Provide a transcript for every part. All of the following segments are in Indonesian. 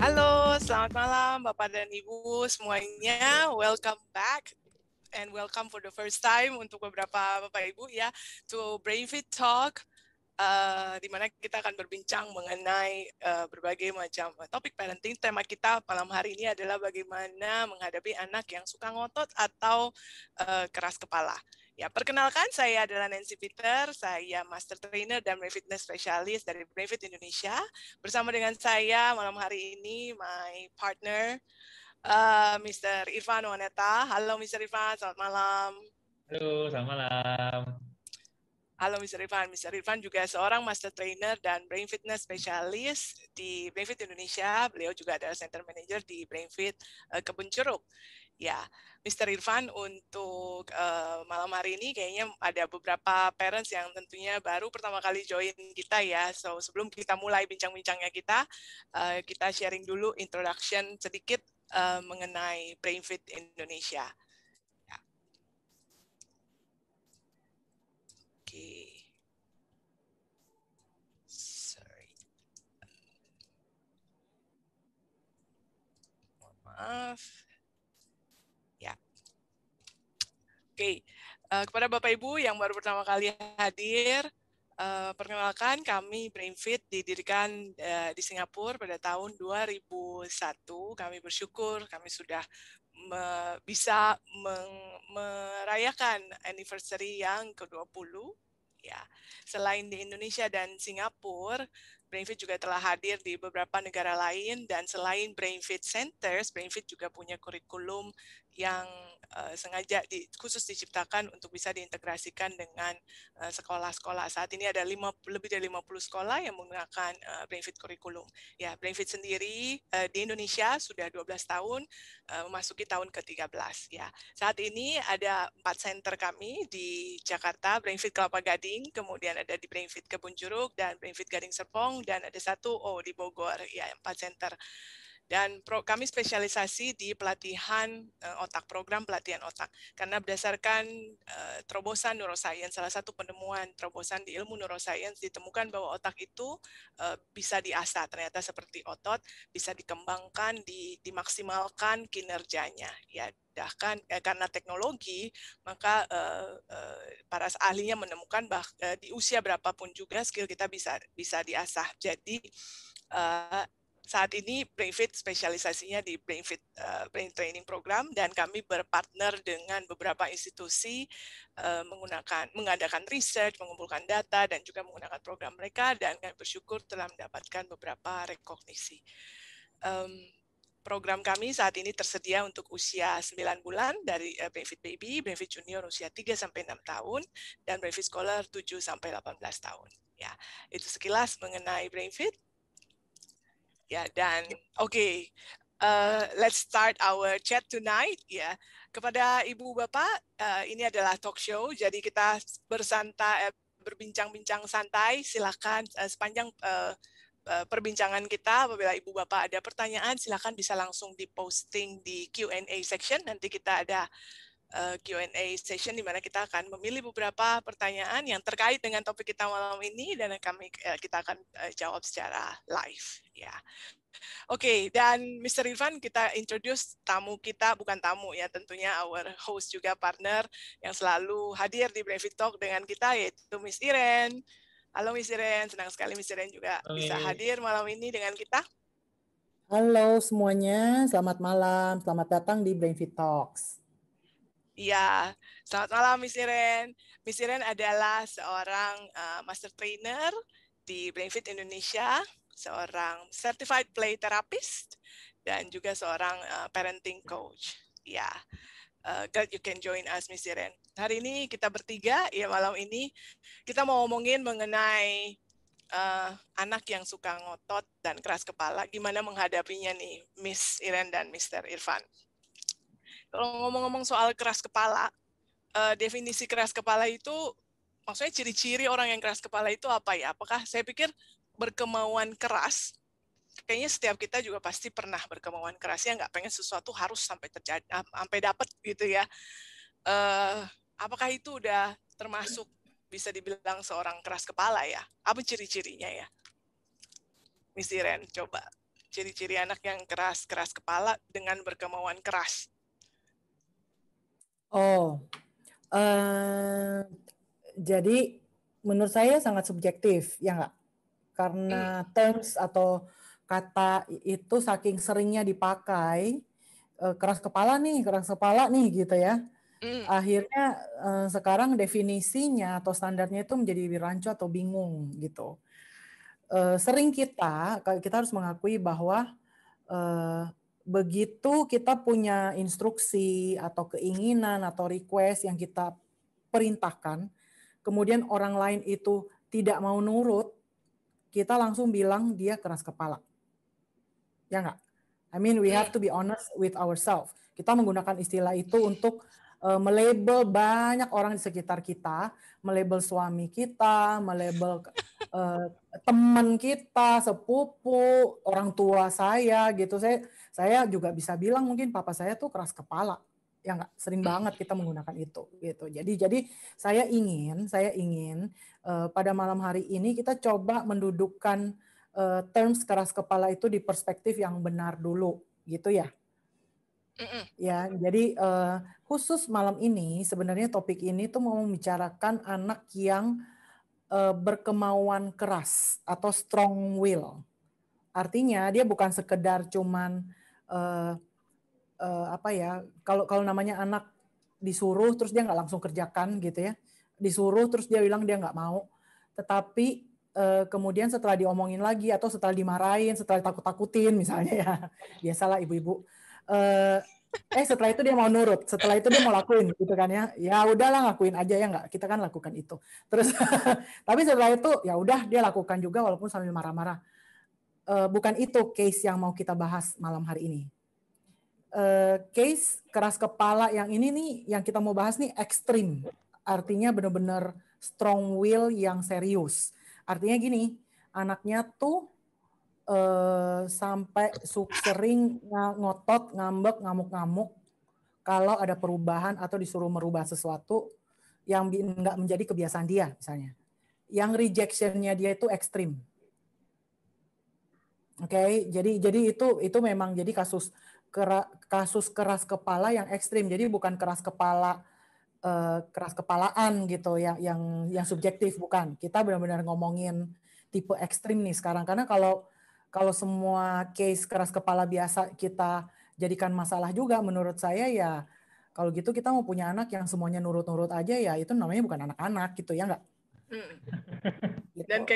Halo, selamat malam Bapak dan Ibu semuanya. Welcome back and welcome for the first time untuk beberapa Bapak Ibu ya to Brainfit Talk. Di mana kita akan berbincang mengenai berbagai macam topik parenting. Tema kita malam hari ini adalah bagaimana menghadapi anak yang suka ngotot atau keras kepala. Ya, perkenalkan, saya adalah Nancy Peter, saya Master Trainer dan Brain Fitness Specialist dari Brainfit Indonesia. Bersama dengan saya malam hari ini, my partner, Mr. Irfan Waneta. Halo Mr. Irfan, selamat malam. Halo, selamat malam. Halo Mr. Irfan. Mr. Irfan juga seorang Master Trainer dan Brain Fitness Specialist di Brainfit Indonesia. Beliau juga adalah Center Manager di Brainfit Kebun Jeruk. Ya, Mr. Irfan, untuk malam hari ini kayaknya ada beberapa parents yang tentunya baru pertama kali join kita ya. So, sebelum kita mulai bincang-bincangnya kita sharing dulu introduction sedikit mengenai Brainfit Indonesia. Ya. Oke. Maaf. Ya. Oke. Kepada Bapak Ibu yang baru pertama kali hadir, perkenalkan kami Brainfit didirikan di Singapura pada tahun 2001. Kami bersyukur kami sudah bisa merayakan anniversary yang ke-20. Ya. Selain di Indonesia dan Singapura, Brainfit juga telah hadir di beberapa negara lain, dan selain Brainfit Centers, Brainfit juga punya kurikulum yang sengaja khusus diciptakan untuk bisa diintegrasikan dengan sekolah-sekolah. Saat ini ada lebih dari 50 sekolah yang menggunakan Brainfit kurikulum. Ya, Brainfit sendiri di Indonesia sudah 12 tahun, memasuki tahun ke-13. Ya. Saat ini ada 4 center kami di Jakarta, Brainfit Kelapa Gading, kemudian ada di Brainfit Kebun Jeruk, dan Brainfit Gading Serpong, dan ada satu di Bogor, ya 4 center. Dan kami spesialisasi di pelatihan otak, program pelatihan otak. Karena berdasarkan terobosan neuroscience, salah satu penemuan terobosan di ilmu neuroscience, ditemukan bahwa otak itu bisa diasah, ternyata seperti otot, bisa dikembangkan, dimaksimalkan kinerjanya. Ya, bahkan karena teknologi, maka para ahlinya menemukan di usia berapapun juga skill kita bisa diasah. Jadi saat ini Brainfit spesialisasinya di Brainfit Brain Training Program, dan kami berpartner dengan beberapa institusi mengadakan research, mengumpulkan data, dan juga menggunakan program mereka, dan kami bersyukur telah mendapatkan beberapa rekognisi. Program kami saat ini tersedia untuk usia 9 bulan dari Brainfit Baby, Brainfit Junior usia 3-6 tahun, dan Brainfit Scholar 7-18 tahun. Ya, itu sekilas mengenai Brainfit. Ya, dan oke, let's start our chat tonight. Ya, kepada Ibu Bapak, ini adalah talk show, jadi kita berbincang-bincang santai. Silakan sepanjang perbincangan kita, apabila Ibu Bapak ada pertanyaan, silakan bisa langsung diposting di Q&A section. Nanti kita ada Q&A session di mana kita akan memilih beberapa pertanyaan yang terkait dengan topik kita malam ini, dan kita akan jawab secara live. Ya. Oke, dan Mr. Irfan, kita introduce tamu kita, bukan tamu ya, tentunya our host juga partner yang selalu hadir di Brainfit Talk dengan kita, yaitu Miss Iren. Halo Miss Iren, senang sekali Miss Iren juga bisa hadir malam ini dengan kita. Halo semuanya, selamat malam, selamat datang di Brainfit Talks. Iya, selamat malam Miss Iren. Miss Iren adalah seorang Master Trainer di Brainfit Indonesia, seorang Certified Play Therapist, dan juga seorang Parenting Coach. Ya, glad you can join us Miss Iren. Hari ini kita bertiga, ya malam ini kita mau ngomongin mengenai anak yang suka ngotot dan keras kepala. Gimana menghadapinya nih Miss Iren dan Mr. Irfan? Kalau ngomong-ngomong soal keras kepala, definisi keras kepala itu, maksudnya ciri-ciri orang yang keras kepala itu apa ya? Apakah saya pikir berkemauan keras, kayaknya setiap kita juga pasti pernah berkemauan keras, ya nggak pengen sesuatu harus sampai terjadi, sampai dapat gitu ya. Apakah itu udah termasuk bisa dibilang seorang keras kepala ya? Apa ciri-cirinya ya? Miss Iren, coba. ciri-ciri anak yang keras kepala dengan berkemauan keras. Oh, jadi menurut saya sangat subjektif, ya nggak? Karena terms atau kata itu saking seringnya dipakai, keras kepala nih gitu ya. Akhirnya sekarang definisinya atau standarnya itu menjadi rancu atau bingung gitu. Sering kita harus mengakui bahwa begitu kita punya instruksi atau keinginan atau request yang kita perintahkan, kemudian orang lain itu tidak mau nurut, kita langsung bilang dia keras kepala. Ya nggak? I mean, we have to be honest with ourselves. Kita menggunakan istilah itu untuk melabel banyak orang di sekitar kita, melabel suami kita, melabel teman kita, sepupu, orang tua saya gitu. Saya juga bisa bilang mungkin papa saya tuh keras kepala. Ya nggak, sering banget kita menggunakan itu gitu. Jadi saya ingin pada malam hari ini kita coba mendudukkan terms keras kepala itu di perspektif yang benar dulu gitu ya. Ya, jadi khusus malam ini sebenarnya topik ini tuh mau membicarakan anak yang berkemauan keras atau strong will. Artinya dia bukan sekedar cuman apa ya, kalau namanya anak disuruh terus dia nggak langsung kerjakan gitu ya. Disuruh terus dia bilang dia nggak mau. Tetapi kemudian setelah diomongin lagi atau setelah dimarahin, setelah takut-takutin misalnya ya. Biasalah ibu-ibu. Setelah itu dia mau nurut, setelah itu dia mau lakuin gitu kan ya. Ya udahlah lakuin aja ya nggak, kita kan lakukan itu. Terus tapi setelah itu ya udah dia lakukan juga walaupun sambil marah-marah. Bukan itu case yang mau kita bahas malam hari ini. Case keras kepala yang ini nih yang kita mau bahas nih ekstrim. Artinya benar-benar strong will yang serius. Artinya gini, anaknya tuh sampai sering ngotot, ngambek, ngamuk-ngamuk kalau ada perubahan atau disuruh merubah sesuatu yang nggak menjadi kebiasaan dia misalnya. Yang rejection-nya dia itu ekstrim. Oke, jadi itu memang jadi kasus keras kepala yang ekstrim. Jadi bukan keras kepalaan gitu yang subjektif, bukan. Kita benar-benar ngomongin tipe ekstrim nih sekarang, karena kalau semua case keras kepala biasa kita jadikan masalah juga, menurut saya ya kalau gitu kita mau punya anak yang semuanya nurut-nurut aja ya itu namanya bukan anak-anak gitu ya nggak? Gitu. Dan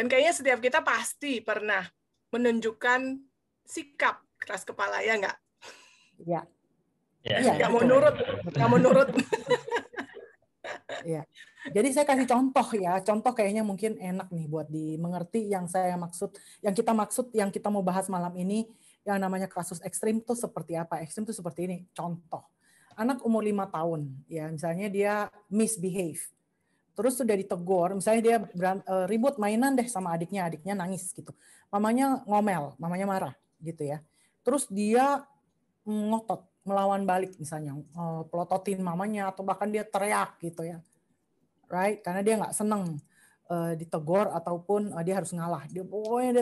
kayaknya setiap kita pasti pernah menunjukkan sikap keras kepala ya nggak? Ya. Nggak mau nurut. Ya. Jadi saya kasih contoh ya, contoh kayaknya mungkin enak nih buat dimengerti yang kita mau bahas malam ini, yang namanya kasus ekstrim itu seperti apa? Ekstrim itu seperti ini, contoh. Anak umur 5 tahun, ya misalnya dia misbehave, terus sudah ditegur, misalnya dia ribut mainan deh sama adiknya nangis gitu, mamanya ngomel, mamanya marah gitu ya, terus dia ngotot, melawan balik misalnya, pelototin mamanya atau bahkan dia teriak gitu ya. Right? Karena dia nggak seneng ditegur ataupun dia harus ngalah. Dia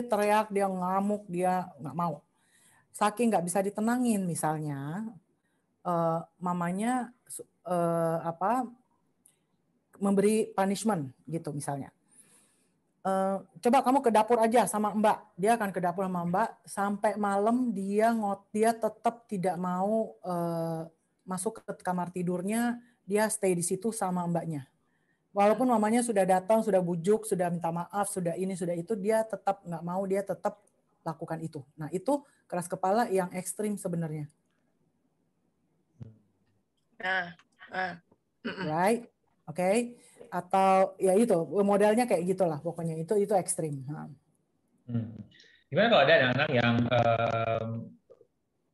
teriak, dia ngamuk, dia nggak mau. Saking nggak bisa ditenangin misalnya, mamanya memberi punishment gitu misalnya. Coba kamu ke dapur aja sama Mbak. Dia akan ke dapur sama Mbak sampai malam dia tetap tidak mau masuk ke kamar tidurnya, dia stay di situ sama Mbaknya. Walaupun mamanya sudah datang, sudah bujuk, sudah minta maaf, sudah ini, sudah itu, dia tetap nggak mau, dia tetap lakukan itu. Nah, itu keras kepala yang ekstrim sebenarnya. Right? Oke. Atau ya itu, modelnya kayak gitulah pokoknya. Itu ekstrim. Gimana kalau ada anak yang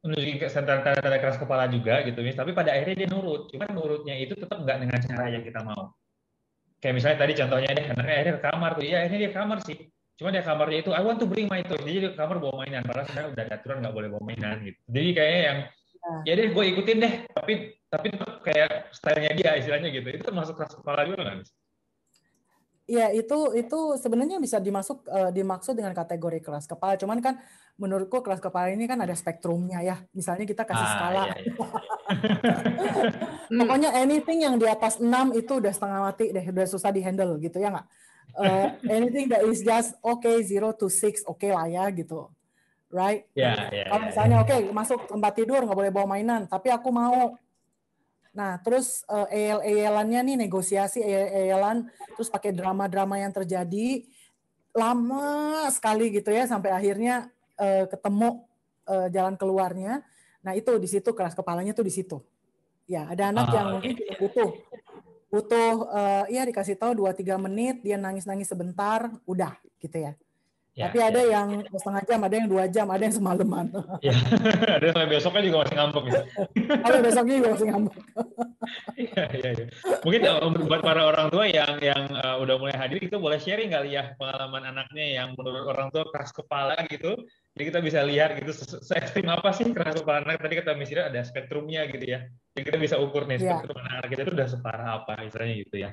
menunjukkan tanda-tanda keras kepala juga gitu, tapi pada akhirnya dia nurut. Cuman nurutnya itu tetap nggak dengan cara yang kita mau. Kayak misalnya tadi contohnya deh, anaknya akhirnya ke kamar tuh, akhirnya dia ke kamar sih. Cuma dia kamarnya itu, I want to bring my toys. Jadi dia ke kamar bawa mainan, padahal sebenarnya udah ada aturan nggak boleh bawa mainan gitu. Jadi kayaknya yang, ya deh gue ikutin deh, tapi tetap kayak stylenya dia istilahnya gitu. Itu termasuk keras kepala juga nggak? ya itu sebenarnya bisa dimaksud dengan kategori keras kepala. Cuman kan menurutku keras kepala ini kan ada spektrumnya ya. Misalnya kita kasih skala. Iya, iya. Pokoknya anything yang di atas 6 itu udah setengah mati deh, udah susah di-handle gitu ya nggak? Anything that is just okay 0 to 6 okay lah ya gitu. Right? Ya, Kalau misalnya masuk tempat tidur nggak boleh bawa mainan, tapi aku mau. Nah, terus eyel-eyelannya nih negosiasi eyel-eyelan, terus pakai drama-drama yang terjadi lama sekali gitu ya sampai akhirnya ketemu jalan keluarnya. Nah, itu di situ keras kepalanya tuh di situ. Ya, ada anak yang mungkin butuh ya dikasih tahu 2-3 menit, dia nangis-nangis sebentar, udah gitu ya. Tapi ada yang setengah jam, ada yang 2 jam, ada yang semalaman. Ya, ada sampai besoknya juga masih ngambek. Sampai besoknya juga masih ngambek. Iya. Mungkin buat para orang tua yang udah mulai hadir, itu boleh sharing kali ya pengalaman anaknya yang menurut orang tua keras kepala gitu. Jadi kita bisa lihat gitu se-ekstrim apa sih keras kepala anak. Tadi kata misalnya ada spektrumnya gitu ya. Jadi kita bisa ukur nih spektrum anak kita itu udah separah apa istilahnya gitu ya.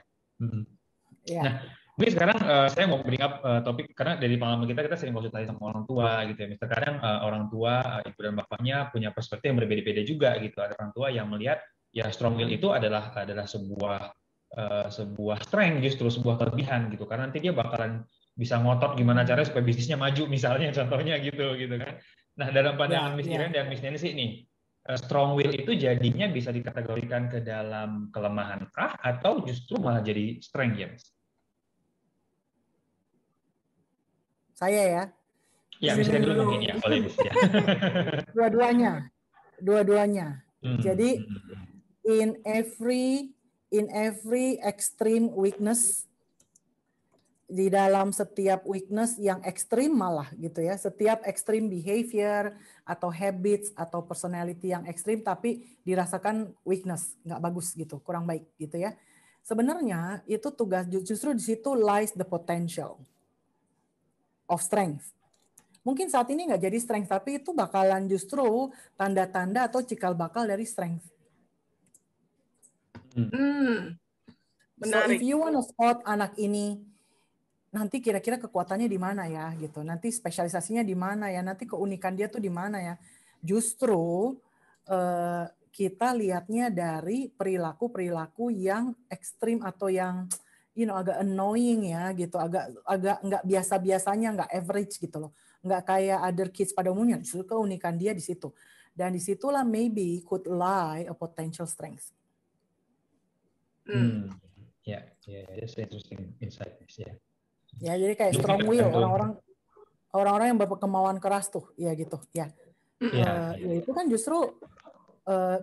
Nah, mungkin sekarang saya mau bring up topik karena dari pengalaman kita sering konsultasi sama orang tua gitu ya. Misalnya kadang orang tua, ibu dan bapaknya punya perspektif yang berbeda-beda juga gitu. Ada orang tua yang melihat ya strong will itu adalah sebuah strength, justru sebuah kelebihan gitu. Karena nanti dia bakalan bisa ngotot gimana caranya supaya bisnisnya maju misalnya contohnya gitu kan. Nah, dalam pandangan Miss Iren dan Miss Nancy nih, strong will itu jadinya bisa dikategorikan ke dalam kelemahan kah atau justru malah jadi strength ya, Miss? Saya ya. Ya, misalnya dulu mungkin ya, boleh bisa. Dua-duanya. Jadi in every extreme weakness, di dalam setiap weakness yang ekstrim malah gitu ya, setiap extreme behavior atau habits atau personality yang ekstrim tapi dirasakan weakness, nggak bagus gitu, kurang baik gitu ya. Sebenarnya itu tugas, justru di situ lies the potential of strength. Mungkin saat ini nggak jadi strength, tapi itu bakalan justru tanda-tanda atau cikal bakal dari strength. Menarik. So if you want to spot anak ini, nanti kira-kira kekuatannya di mana ya gitu, nanti spesialisasinya di mana ya, nanti keunikan dia tuh di mana ya. Justru kita lihatnya dari perilaku-perilaku yang ekstrim atau yang agak annoying ya gitu, agak nggak biasa-biasanya, nggak average gitu loh, nggak kayak other kids pada umumnya. Justru keunikan dia di situ, dan disitulah maybe could lie a potential strength. Ya, that's interesting insight ya. Ya, jadi kayak strong will, orang-orang yang berkemauan keras tuh, ya gitu ya. Ya itu kan justru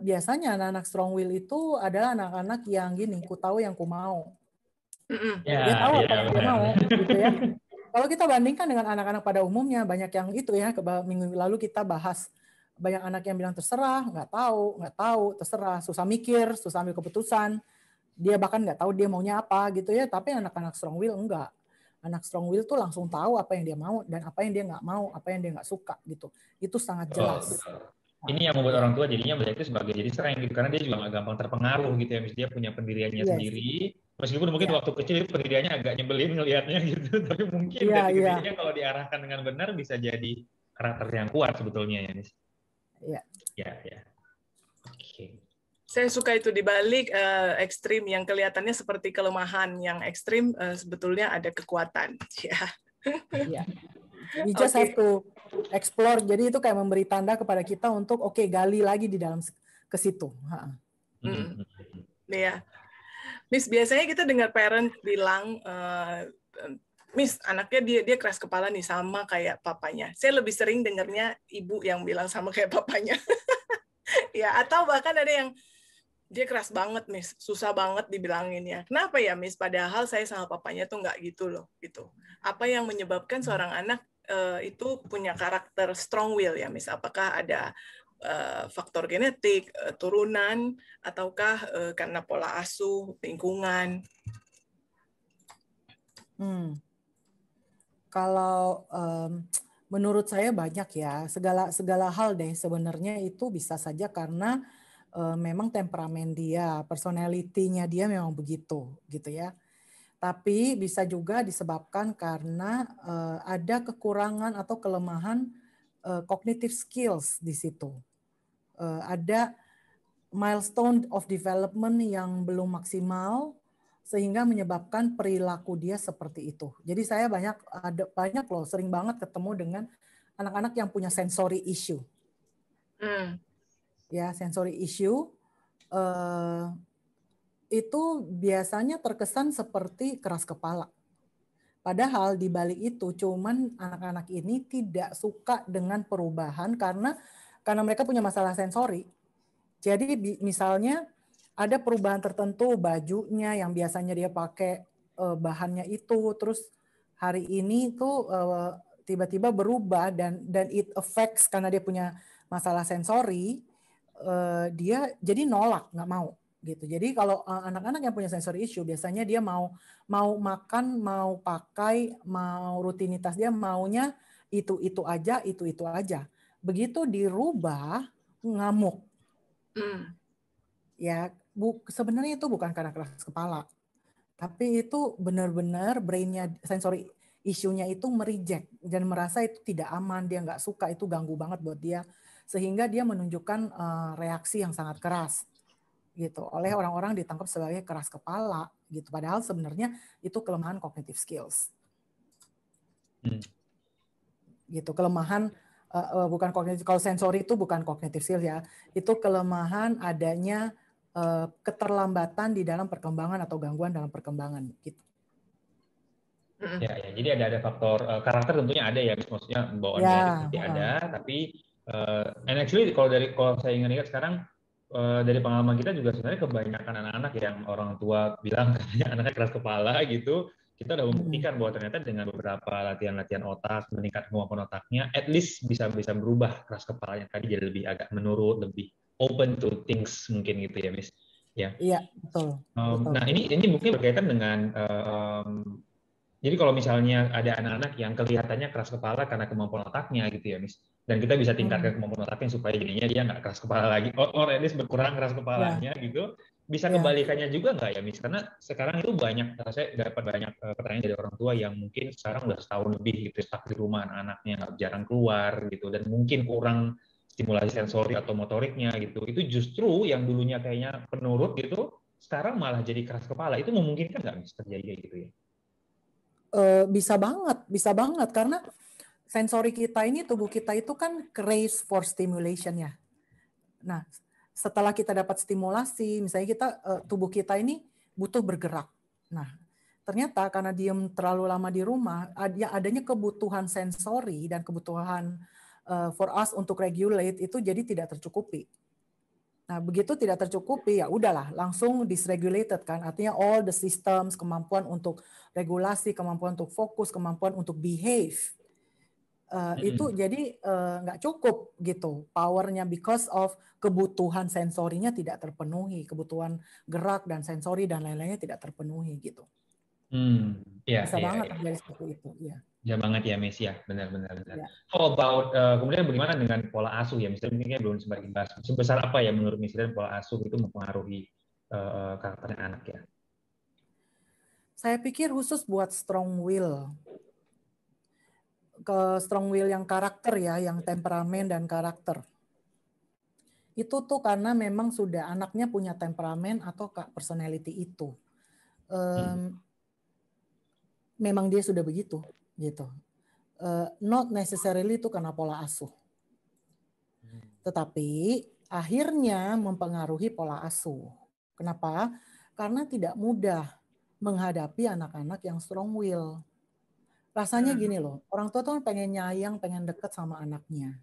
biasanya anak-anak strong will itu adalah anak-anak yang gini, ku tahu yang ku mau. Dia tahu apa yang dia mau, gitu ya. Kalau kita bandingkan dengan anak-anak pada umumnya, banyak yang itu ya, minggu lalu kita bahas, banyak anak yang bilang terserah, nggak tahu, terserah, susah mikir, susah ambil keputusan, dia bahkan nggak tahu dia maunya apa gitu ya. Tapi anak-anak strong will enggak. Anak strong will tuh langsung tahu apa yang dia mau dan apa yang dia nggak mau, apa yang dia nggak suka gitu. Itu sangat jelas. Ini yang membuat orang tua jadinya melihat itu sebagai jadi strength gitu, karena dia juga nggak gampang terpengaruh gitu ya, misalnya dia punya pendiriannya sendiri, meskipun mungkin waktu kecil itu pendiriannya agak nyebelin ngelihatnya gitu, tapi mungkin dari gedenya kalau diarahkan dengan benar bisa jadi karakter yang kuat sebetulnya ya, Nis. Ya. Oke. Saya suka itu dibalik ekstrim yang kelihatannya seperti kelemahan, yang ekstrim sebetulnya ada kekuatan. Ya. We just have to explore. Jadi itu kayak memberi tanda kepada kita untuk gali lagi di dalam ke situ. Ya, Miss, biasanya kita dengar parent bilang, Miss, anaknya dia keras kepala nih sama kayak papanya. Saya lebih sering dengarnya ibu yang bilang sama kayak papanya. Ya, atau bahkan ada yang dia keras banget, Miss, susah banget dibilanginnya. Kenapa ya, Miss? Padahal saya sama papanya tuh nggak gitu loh, gitu. Apa yang menyebabkan seorang anak itu punya karakter strong will ya, Miss? Apakah ada faktor genetik, turunan, ataukah karena pola asuh, lingkungan? Kalau menurut saya banyak ya, segala hal deh sebenarnya itu bisa saja karena memang temperamen dia, personality-nya dia memang begitu gitu ya. Tapi bisa juga disebabkan karena ada kekurangan atau kelemahan cognitive skills di situ. Ada milestone of development yang belum maksimal sehingga menyebabkan perilaku dia seperti itu. Jadi saya banyak loh, sering banget ketemu dengan anak-anak yang punya sensory issue. Ya, sensory issue itu biasanya terkesan seperti keras kepala. Padahal di balik itu cuman anak-anak ini tidak suka dengan perubahan karena mereka punya masalah sensori. Jadi misalnya ada perubahan tertentu bajunya yang biasanya dia pakai bahannya itu, terus hari ini tuh tiba-tiba berubah dan it affects karena dia punya masalah sensori, dia jadi nolak, nggak mau gitu. Jadi kalau anak-anak yang punya sensory issue biasanya dia mau makan, mau pakai, mau rutinitas dia maunya itu aja. Begitu dirubah ngamuk. Ya, sebenarnya itu bukan karena keras kepala. Tapi itu benar-benar brainnya, sensory issue-nya itu mereject dan merasa itu tidak aman, dia nggak suka, itu ganggu banget buat dia. Sehingga dia menunjukkan reaksi yang sangat keras gitu oleh orang-orang ditangkap sebagai keras kepala gitu, padahal sebenarnya itu kelemahan cognitive skills gitu, kelemahan bukan kognitif. Kalau sensori itu bukan cognitive skills ya, itu kelemahan adanya keterlambatan di dalam perkembangan atau gangguan dalam perkembangan gitu. Ya, jadi ada faktor karakter tentunya ada ya, maksudnya bawaan genetik pasti ada, tapi and actually kalau saya ingat sekarang dari pengalaman kita juga sebenarnya kebanyakan anak-anak yang orang tua bilang katanya anaknya keras kepala gitu, kita udah membuktikan bahwa ternyata dengan beberapa latihan-latihan otak, meningkat kemampuan otaknya, at least bisa berubah keras kepalanya tadi jadi lebih agak menurut, lebih open to things mungkin gitu ya, Miss. Ya. Iya, betul. Nah ini mungkin berkaitan dengan jadi kalau misalnya ada anak-anak yang kelihatannya keras kepala karena kemampuan otaknya gitu ya, Miss. Dan kita bisa tingkatkan kemampuan otaknya supaya jadinya dia nggak keras kepala lagi, or at least berkurang keras kepalanya gitu. Bisa kebalikannya juga nggak ya, Miss? Karena sekarang itu saya dapat banyak pertanyaan dari orang tua yang mungkin sekarang udah setahun lebih gitu, stuck di rumah, anak-anaknya nggak jarang keluar gitu, dan mungkin kurang stimulasi sensori atau motoriknya gitu. Itu justru yang dulunya kayaknya penurut gitu, sekarang malah jadi keras kepala. Itu memungkinkan nggak, Miss, terjadi kayak gitu ya? Bisa banget karena sensori kita ini, tubuh kita itu kan craves for stimulation ya. Nah, setelah kita dapat stimulasi, misalnya tubuh kita ini butuh bergerak. Nah, ternyata karena diam terlalu lama di rumah, adanya kebutuhan sensori dan kebutuhan for us untuk regulate itu jadi tidak tercukupi. Nah, begitu tidak tercukupi, ya udahlah, langsung dysregulated kan. Artinya all the systems, kemampuan untuk regulasi, kemampuan untuk fokus, kemampuan untuk behave, itu jadi nggak cukup gitu powernya, because of kebutuhan sensorinya tidak terpenuhi, kebutuhan gerak dan sensori dan lain-lainnya tidak terpenuhi gitu. Bisa banget terjadi seperti itu. Ya banget ya, Miss, ya, benar. Ya. How about kemudian bagaimana dengan pola asuh ya, misalnya mungkin belum sempat dibahas. Sebesar apa ya menurut Miss dan pola asuh itu mempengaruhi karakter anak ya? Saya pikir khusus buat strong will yang karakter ya, yang temperamen dan karakter. Itu tuh karena memang sudah anaknya punya temperamen atau personality itu. Memang dia sudah begitu gitu. Not necessarily itu karena pola asuh. Tetapi akhirnya mempengaruhi pola asuh. Kenapa? Karena tidak mudah menghadapi anak-anak yang strong will. Rasanya gini loh, orang tua tuh pengen nyayang, pengen deket sama anaknya.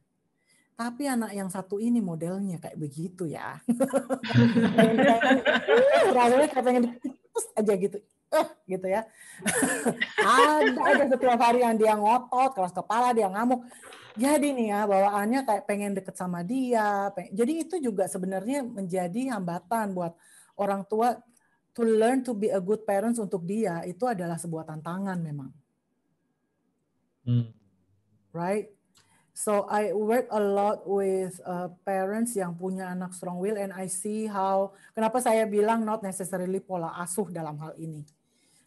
Tapi anak yang satu ini modelnya kayak begitu ya. Rasanya kayak pengen terus aja gitu. Gitu ya. Ada aja setiap hari yang dia ngotot, keras kepala, dia ngamuk. Jadi nih ya, bawaannya kayak pengen deket sama dia. Jadi itu juga sebenarnya menjadi hambatan buat orang tua to learn to be a good parents untuk dia. Itu adalah sebuah tantangan memang. Right? So I work a lot with parents yang punya anak strong will, and I see how, kenapa saya bilang not necessarily pola asuh dalam hal ini.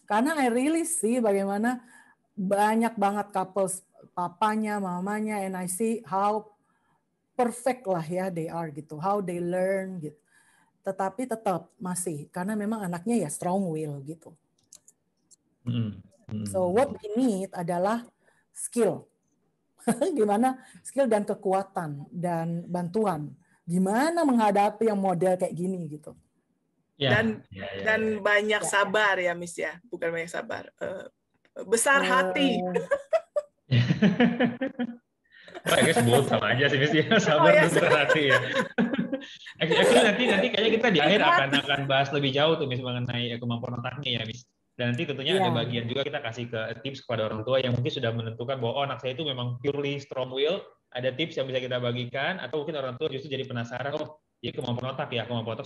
Karena I really see bagaimana banyak banget couples, papanya, mamanya, and I see how perfect lah ya they are gitu, how they learn gitu. Tetapi tetap masih, karena memang anaknya ya strong will gitu. So what we need adalah skill. Gimana skill dan kekuatan dan bantuan. Gimana menghadapi yang model kayak gini gitu. Dan banyak sabar ya Miss ya, bukan banyak sabar. Besar hati. Wah, guys, both sama aja sih Miss ya, sabar dan besar hati ya. Actually nanti kayaknya kita di akhir akan bahas lebih jauh tuh Miss mengenai kemampuan otaknya ya Miss. Dan nanti tentunya ada bagian juga kita kasih ke tips kepada orang tua yang mungkin sudah menentukan bahwa anak saya itu memang purely strong will. Ada tips yang bisa kita bagikan, atau mungkin orang tua justru jadi penasaran, oh dia kemampuan otak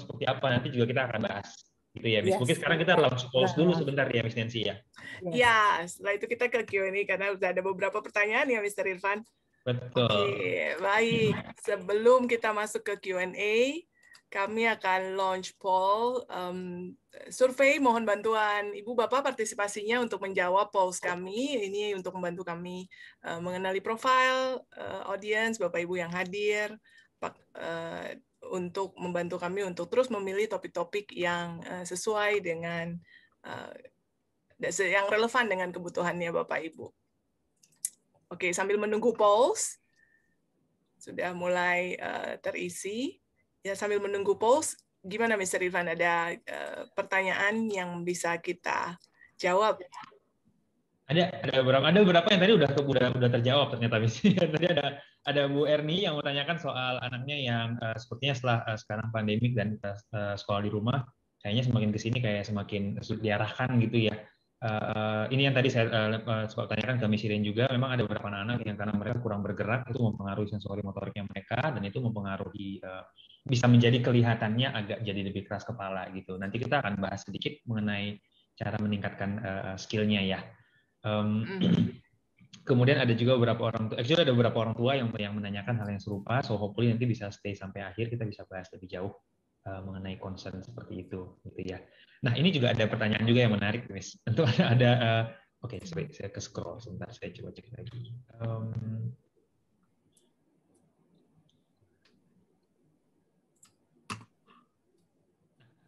seperti apa, nanti juga kita akan bahas. Gitu ya Miss. Mungkin sekarang kita launch polls dulu sebentar ya Miss Nancy ya. Ya, setelah itu kita ke Q&A karena sudah ada beberapa pertanyaan ya Mr. Irfan. Betul. Oke, baik. Sebelum kita masuk ke Q&A, kami akan launch poll. Survei, mohon bantuan Ibu Bapak partisipasinya untuk menjawab polls kami. Ini untuk membantu kami mengenali profil audience, Bapak Ibu yang hadir, untuk membantu kami untuk terus memilih topik-topik yang sesuai dengan yang relevan dengan kebutuhannya Bapak Ibu. Oke, sambil menunggu polls, sudah mulai terisi. Ya, sambil menunggu polls, gimana Mr. Irfan? Ada pertanyaan yang bisa kita jawab? Ada beberapa yang tadi udah terjawab ternyata Miss. Tadi ada Bu Erni yang mau tanyakan soal anaknya yang sepertinya setelah sekarang pandemik dan sekolah di rumah, kayaknya semakin kesini kayak semakin sulit diarahkan gitu ya. Ini yang tadi saya tanyakan ke Miss Iren juga, memang ada beberapa anak yang karena mereka kurang bergerak itu mempengaruhi sensori motoriknya mereka, dan itu mempengaruhi bisa menjadi kelihatannya agak jadi lebih keras kepala gitu. Nanti kita akan bahas sedikit mengenai cara meningkatkan skill-nya ya. Kemudian ada juga beberapa orang tua yang menanyakan hal yang serupa, so hopefully nanti bisa stay sampai akhir, kita bisa bahas lebih jauh mengenai concern seperti itu gitu ya. Nah, ini juga ada pertanyaan juga yang menarik, Miss. Tentu ada oke, saya ke scroll sebentar, saya coba cek lagi.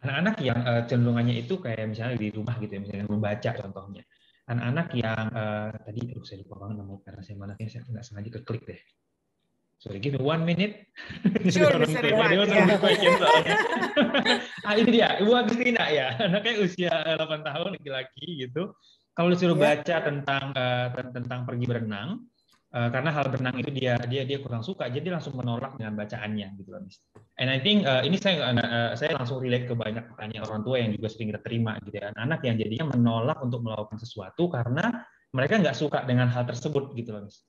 Anak-anak yang cenderungannya itu kayak misalnya di rumah gitu ya, misalnya membaca contohnya. Anak-anak yang tadi saya lupa banget namanya karena saya nggak sengaja keklik deh. Sorry, give me 1 minute. Sure, Mr. Irfan. Ini dia, Ibu Agustina ya. Anaknya usia 8 tahun, laki-laki gitu. Kalau disuruh baca tentang pergi berenang, karena hal berenang itu dia kurang suka, jadi langsung menolak dengan bacaannya gitu, Miss. And I think ini saya langsung relate ke banyak pertanyaan orang tua yang juga sering kita terima gitu ya. Anak yang jadinya menolak untuk melakukan sesuatu karena mereka nggak suka dengan hal tersebut gitu loh, Miss.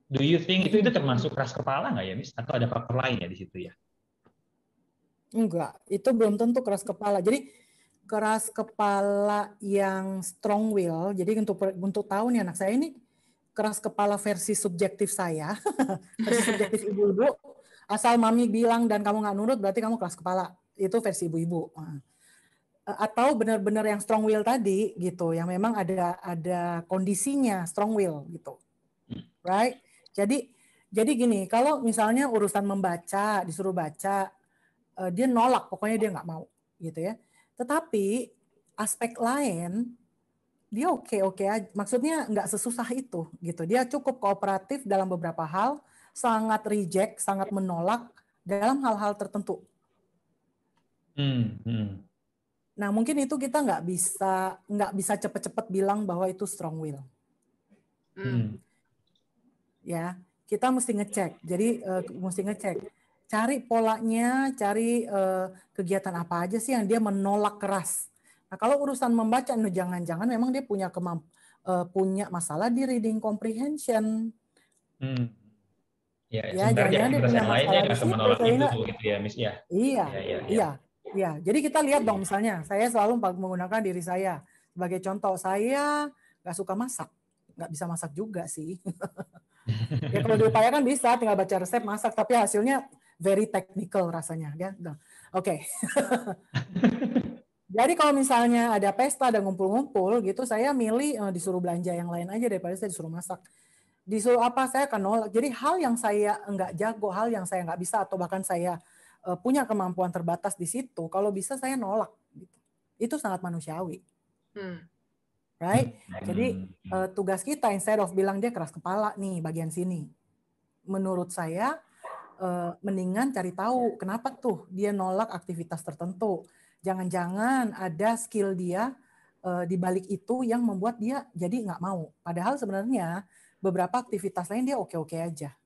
Do you think itu termasuk keras kepala nggak ya, Miss? Atau ada faktor lain ya di situ ya? Enggak, itu belum tentu keras kepala. Jadi keras kepala yang strong will. Jadi untuk tahu nih anak saya ini keras kepala versi subjektif saya, versi subjektif ibu-ibu. Asal mami bilang dan kamu nggak nurut, berarti kamu keras kepala. Itu versi ibu-ibu. Atau benar-benar yang strong will tadi gitu, yang memang ada kondisinya strong will gitu, right? Jadi gini, kalau misalnya urusan membaca, disuruh baca, dia nolak, pokoknya dia nggak mau gitu ya. Tetapi aspek lain dia oke aja, maksudnya nggak sesusah itu gitu. Dia cukup kooperatif dalam beberapa hal, sangat reject, sangat menolak dalam hal-hal tertentu. Nah mungkin itu kita nggak bisa cepet-cepet bilang bahwa itu strong will. Ya, kita mesti ngecek. Jadi mesti ngecek, cari polanya, cari kegiatan apa aja sih yang dia menolak keras. Nah kalau urusan membaca, jangan-jangan memang dia punya punya masalah di reading comprehension. Ya, jangan-jangan dia punya masalah di situ sehingga gitu ya, Miss ya. Iya. Jadi kita lihat dong, misalnya saya selalu menggunakan diri saya sebagai contoh. Saya nggak suka masak, nggak bisa masak juga sih. Ya kalau diupayakan bisa, tinggal baca resep masak, tapi hasilnya very technical rasanya. Ya, oke. Jadi kalau misalnya ada pesta, ada ngumpul-ngumpul gitu, saya milih disuruh belanja yang lain aja daripada saya disuruh masak. Disuruh apa, saya akan nolak. Jadi hal yang saya nggak jago, hal yang saya nggak bisa, atau bahkan saya punya kemampuan terbatas di situ, kalau bisa saya nolak. Gitu. Itu sangat manusiawi. Right? Jadi tugas kita, instead of bilang dia keras kepala nih bagian sini. Menurut saya, mendingan cari tahu kenapa tuh dia nolak aktivitas tertentu. Jangan-jangan ada skill dia di balik itu yang membuat dia jadi nggak mau. Padahal sebenarnya beberapa aktivitas lain dia oke-oke aja.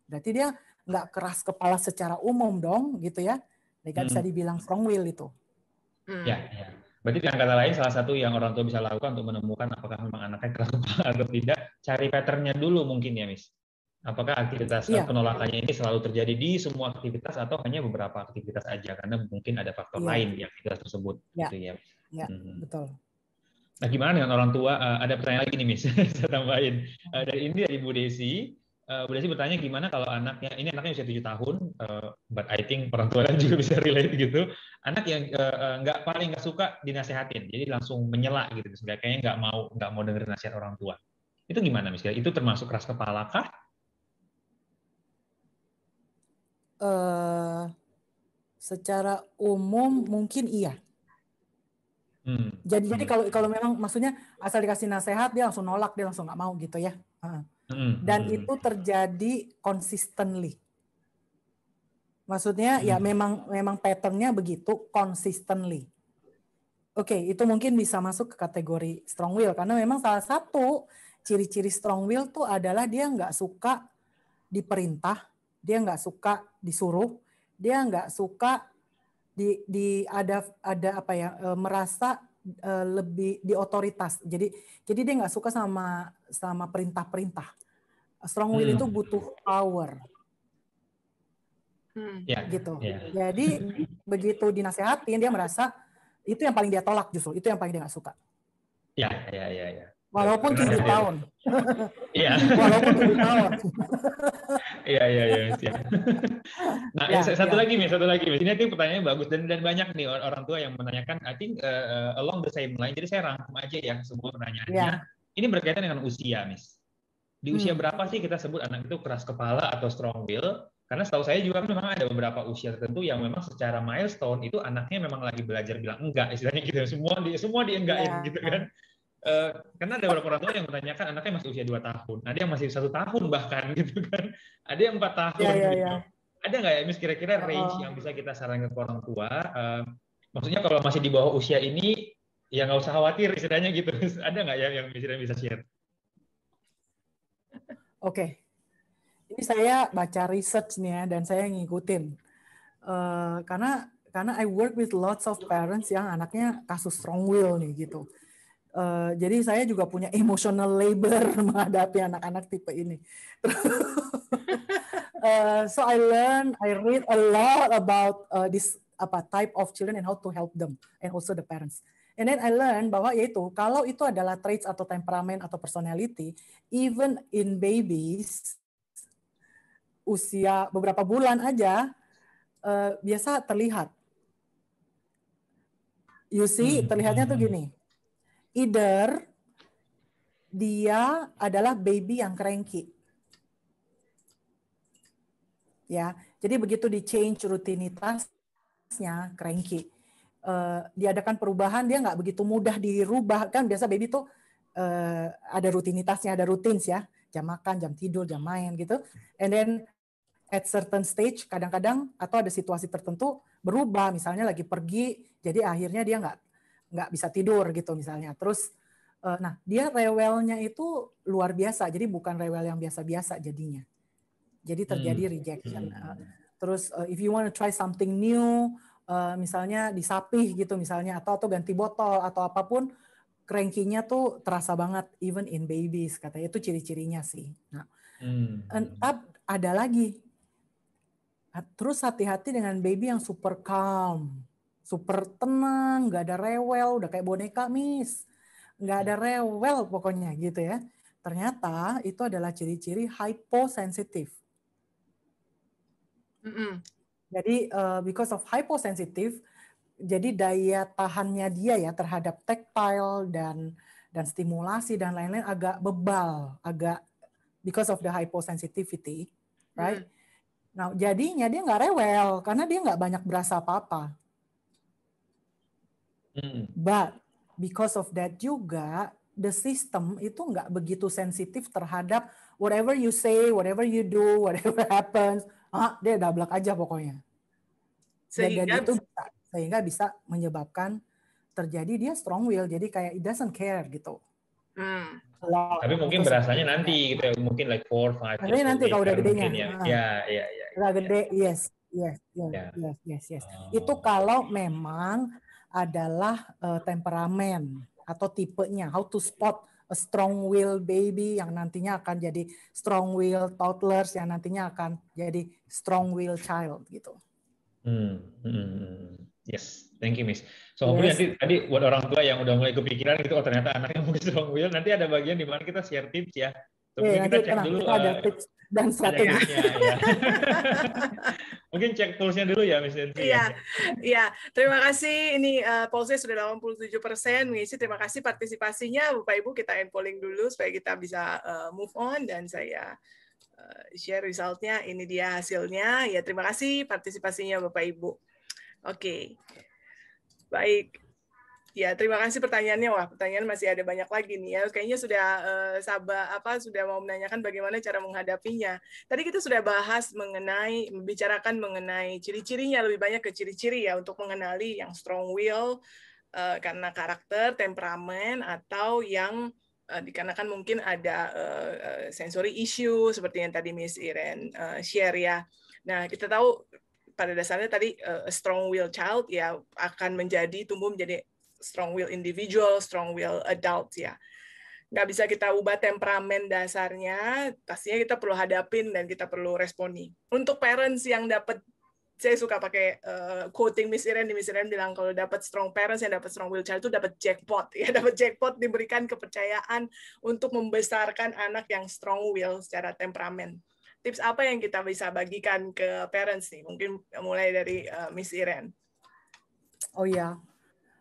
Berarti dia nggak keras kepala secara umum dong, gitu ya. Nggak bisa dibilang strong will itu. Ya. Berarti dengan kata lain salah satu yang orang tua bisa lakukan untuk menemukan apakah memang anaknya keras kepala atau tidak, cari pattern-nya dulu mungkin ya, Miss. Apakah aktivitas penolakannya ini selalu terjadi di semua aktivitas atau hanya beberapa aktivitas aja karena mungkin ada faktor lain di aktivitas tersebut gitu ya. Betul. Nah, gimana dengan orang tua? Ada pertanyaan lagi nih, Miss. Saya tambahin. Dari Bu Desi. Bu Desi bertanya gimana kalau anaknya usia 7 tahun, but I think orang tua juga bisa relate gitu. Anak yang paling nggak suka dinasehatin, jadi langsung menyela gitu, kayaknya nggak mau dengerin nasihat orang tua. Itu gimana, Miss? Itu termasuk keras kepala kah? Secara umum mungkin iya. Jadi kalau memang maksudnya asal dikasih nasihat dia langsung nolak, dia langsung nggak mau gitu ya. Dan itu terjadi consistently. Maksudnya ya memang patternnya begitu consistently. Oke, itu mungkin bisa masuk ke kategori strong will karena memang salah satu ciri-ciri strong will tuh adalah dia nggak suka diperintah, dia nggak suka disuruh, dia nggak suka ada apa ya, merasa lebih di otoritas. Jadi dia nggak suka sama perintah-perintah. Strong will itu butuh power. Gitu. Jadi begitu dinasehatin dia merasa itu yang paling dia tolak, justru itu yang paling dia nggak suka. Ya. Walaupun 7 tahun. Iya. Walaupun 7 tahun. Iya. Nah, satu lagi, Miss. Ini pertanyaannya bagus dan banyak nih orang tua yang menanyakan. I think along the same line. Jadi saya rangkum aja ya semua pertanyaannya. Ini berkaitan dengan usia, Miss. Di usia berapa sih kita sebut anak itu keras kepala atau strong will? Karena setahu saya juga memang ada beberapa usia tertentu yang memang secara milestone itu anaknya memang lagi belajar bilang enggak, istilahnya gitu. Semua dienggaknya gitu kan. Karena ada beberapa orang tua yang menanyakan anaknya masih usia 2 tahun, ada yang masih 1 tahun bahkan gitu kan, ada yang 4 tahun gitu. Ada nggak ya, Miss, kira-kira range yang bisa kita sarankan ke orang tua? Maksudnya kalau masih di bawah usia ini, ya nggak usah khawatir istilahnya gitu. Ada nggak ya yang bisa share? Oke. Ini saya baca research nih ya, dan saya ngikutin. Karena I work with lots of parents yang anaknya kasus strong will nih gitu. Jadi saya juga punya emotional labor menghadapi anak-anak tipe ini. So I read a lot about this type of children and how to help them, and also the parents. And then I learned bahwa yaitu kalau itu adalah traits atau temperamen atau personality, even in babies usia beberapa bulan aja biasa terlihat. You see, terlihatnya tuh gini. Either dia adalah baby yang cranky. Ya, jadi begitu di change rutinitasnya cranky. Diadakan perubahan dia nggak begitu mudah dirubah, kan biasa baby tuh ada rutinitasnya, ada rutins ya, jam makan, jam tidur, jam main gitu. And then at certain stage kadang-kadang atau ada situasi tertentu berubah, misalnya lagi pergi, jadi akhirnya dia nggak bisa tidur gitu misalnya. Terus nah dia rewelnya itu luar biasa, jadi bukan rewel yang biasa-biasa jadinya. Jadi terjadi rejection. Terus if you want to try something new, misalnya disapih gitu misalnya, atau ganti botol atau apapun, cranky-nya tuh terasa banget even in babies, katanya itu ciri-cirinya sih. Nah, ada lagi. Terus hati-hati dengan baby yang super calm, super tenang, nggak ada rewel, udah kayak boneka, Miss. Nggak ada rewel pokoknya gitu ya. Ternyata itu adalah ciri-ciri hyposensitive. Jadi because of hyposensitive, jadi daya tahannya dia ya terhadap tactile dan stimulasi dan lain-lain agak bebal, agak because of the hyposensitivity, right? Nah, jadinya dia nggak rewel karena dia nggak banyak berasa apa-apa. But because of that juga, the system itu nggak begitu sensitif terhadap whatever you say, whatever you do, whatever happens, dia dablek aja pokoknya. Dan itu sehingga bisa menyebabkan terjadi dia strong will, jadi kayak it doesn't care gitu. Tapi mungkin berasanya nanti gitu ya, mungkin like 4, 5 years nanti kalau udah gedenya. Ya. Udah gede, yes. Itu kalau memang adalah temperamen atau tipenya, how to spot a strong will baby yang nantinya akan jadi strong will toddlers yang nantinya akan jadi strong will child gitu. Yes, thank you, Miss. So hopefully nanti tadi buat orang tua yang udah mulai kepikiran gitu, oh ternyata anaknya mungkin strong will, nanti ada bagian di mana kita share tips ya. So mungkin kita cek dulu. Kita ada tips dan strategi. Ya. Mungkin cek pulse-nya dulu ya, Miss Nancy. Iya. Terima kasih. Ini pulse-nya sudah 87%. Misi, terima kasih partisipasinya. Bapak Ibu, kita end polling dulu supaya kita bisa move on dan saya share result-nya. Ini dia hasilnya. Ya, terima kasih partisipasinya Bapak Ibu. Oke. Baik. Ya, terima kasih pertanyaannya. Wah, pertanyaan masih ada banyak lagi nih ya. Kayaknya sudah sudah mau menanyakan bagaimana cara menghadapinya. Tadi kita sudah bahas membicarakan mengenai ciri-cirinya, lebih banyak ke ciri-ciri ya untuk mengenali yang strong will karena karakter, temperamen, atau yang dikarenakan mungkin ada sensory issue seperti yang tadi Miss Iren share ya. Nah, kita tahu pada dasarnya tadi a strong will child ya akan tumbuh menjadi strong will individual, strong will adult ya. Nggak bisa kita ubah temperamen dasarnya, pastinya kita perlu hadapin dan kita perlu responi. Untuk parents yang dapat, saya suka pakai quoting Miss Iren bilang kalau dapat strong parents yang dapat strong will child itu dapat jackpot ya, dapat jackpot, diberikan kepercayaan untuk membesarkan anak yang strong will secara temperamen. Tips apa yang kita bisa bagikan ke parents nih? Mungkin mulai dari Miss Iren. Oh ya.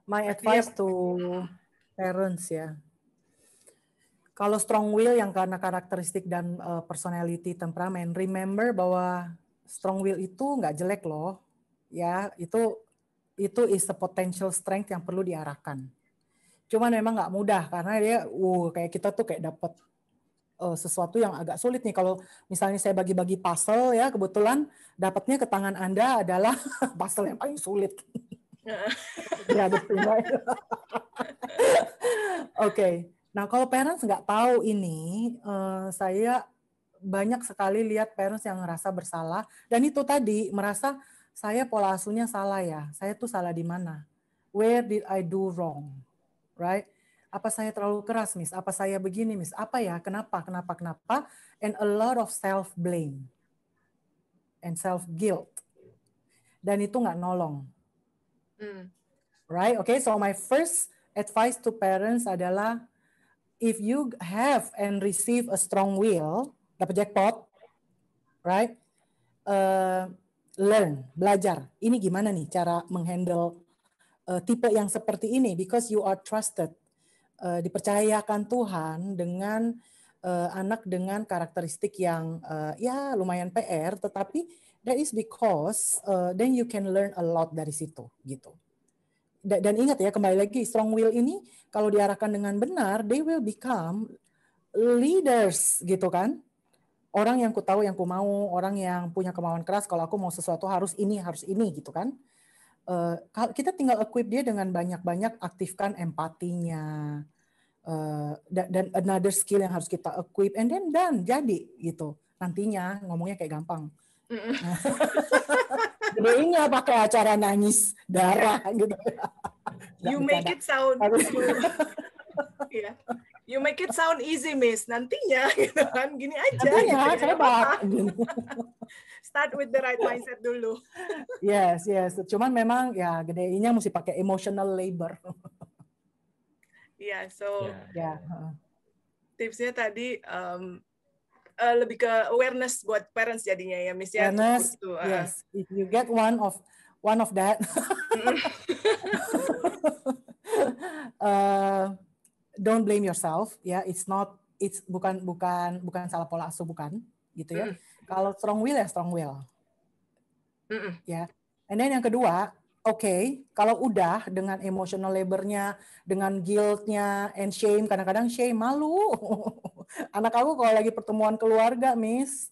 My advice to parents ya. Kalau strong will yang karena karakteristik dan personality temperamen, remember bahwa strong will itu nggak jelek loh. Ya, itu is a potential strength yang perlu diarahkan. Cuman memang nggak mudah karena dia kayak kita tuh kayak dapat sesuatu yang agak sulit nih. Kalau misalnya saya bagi-bagi puzzle ya, kebetulan dapatnya ke tangan Anda adalah puzzle yang paling sulit. Oke. Nah, kalau parents nggak tahu ini, saya banyak sekali lihat parents yang merasa bersalah. Dan itu tadi, merasa saya pola asuhnya salah ya. Saya tuh salah di mana? Where did I do wrong? Right? Apa saya terlalu keras, Miss? Apa saya begini, Miss? Apa ya? Kenapa? And a lot of self-blame. And self-guilt. Dan itu nggak nolong. Right? Okay, so my first advice to parents adalah if you have and receive a strong will, dapat jackpot, right? Learn, belajar. Ini gimana nih cara menghandle tipe yang seperti ini? Because you are trusted, dipercayakan Tuhan dengan anak dengan karakteristik yang ya lumayan PR, tetapi that is because then you can learn a lot dari situ, gitu. Dan ingat ya, kembali lagi, strong will ini kalau diarahkan dengan benar, they will become leaders gitu kan. Orang yang ku tahu, yang ku mau, orang yang punya kemauan keras, kalau aku mau sesuatu harus ini gitu kan. Kita tinggal equip dia dengan banyak-banyak aktifkan empatinya. Dan another skill yang harus kita equip, and then jadi gitu. Nantinya ngomongnya kayak gampang. Gedenya pakai acara nangis darah gitu. You make it sound You make it sound easy, Miss. Nantinya gitu kan, gini aja. Nantinya hebat. Start with the right mindset dulu. Yes. Cuman memang ya gedenya mesti pakai emotional labor. Tipsnya tadi lebih ke awareness buat parents jadinya ya, Miss ya. Awareness, yes. If you get one of one of that. Don't blame yourself, ya. It's bukan salah pola asuh, bukan, gitu ya. Kalau strong will ya strong will, ya. And then yang kedua, kalau udah dengan emotional labor-nya, dengan guilt-nya and shame, kadang-kadang shame, malu. Anak aku kalau lagi pertemuan keluarga, Miss,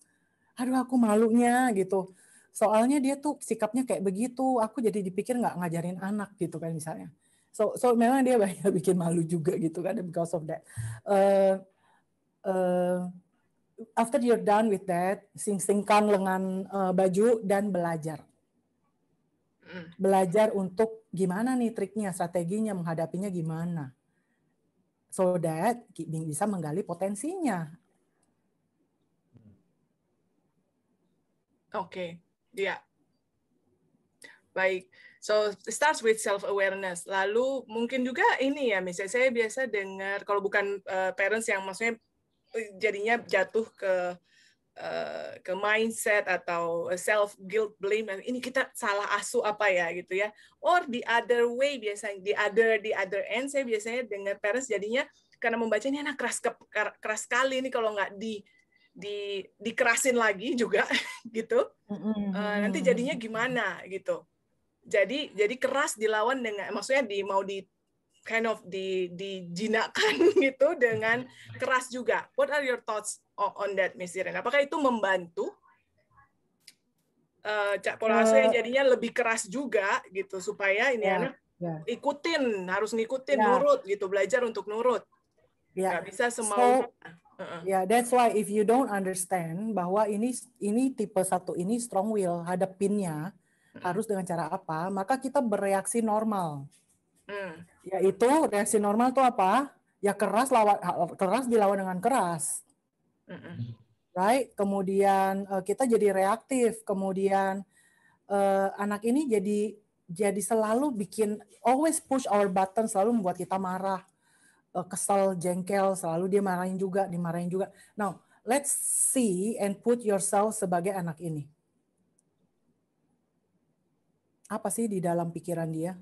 aduh aku malunya gitu. Soalnya dia tuh sikapnya kayak begitu, aku jadi dipikir nggak ngajarin anak gitu kan misalnya. So memang dia banyak bikin malu juga gitu kan because of that. After you're done with that, sing-singkan lengan baju dan belajar. Belajar untuk gimana nih triknya, strateginya, menghadapinya gimana. So that bisa menggali potensinya. Oke, ya. Baik. So, it starts with self-awareness. Lalu mungkin juga ini ya, misalnya saya biasa dengar, kalau bukan parents yang maksudnya jadinya jatuh ke mindset atau self guilt blame, ini kita salah asuh apa ya gitu ya, or the other way, biasanya the other end, saya biasanya dengar parents jadinya karena membaca ini anak keras sekali nih kalau nggak dikerasin lagi juga gitu, nanti jadinya gimana gitu. Jadi keras dilawan dengan, maksudnya mau dijinakkan gitu dengan keras juga. What are your thoughts on that, Miss Irene? Apakah itu membantu pola asuh yang jadinya lebih keras juga gitu supaya ini anak harus ngikutin, nurut gitu, belajar untuk nurut. Nggak bisa semau. That's why if you don't understand bahwa ini tipe 1 ini strong will, hadapinnya harus dengan cara apa, maka kita bereaksi normal. Yaitu reaksi normal itu apa? Ya keras dilawan dengan keras. Right? Kemudian kita jadi reaktif, kemudian anak ini jadi selalu always push our button, selalu membuat kita marah, kesal, jengkel, selalu dia dimarahin juga. Now, let's see and put yourself sebagai anak ini. Apa sih di dalam pikiran dia?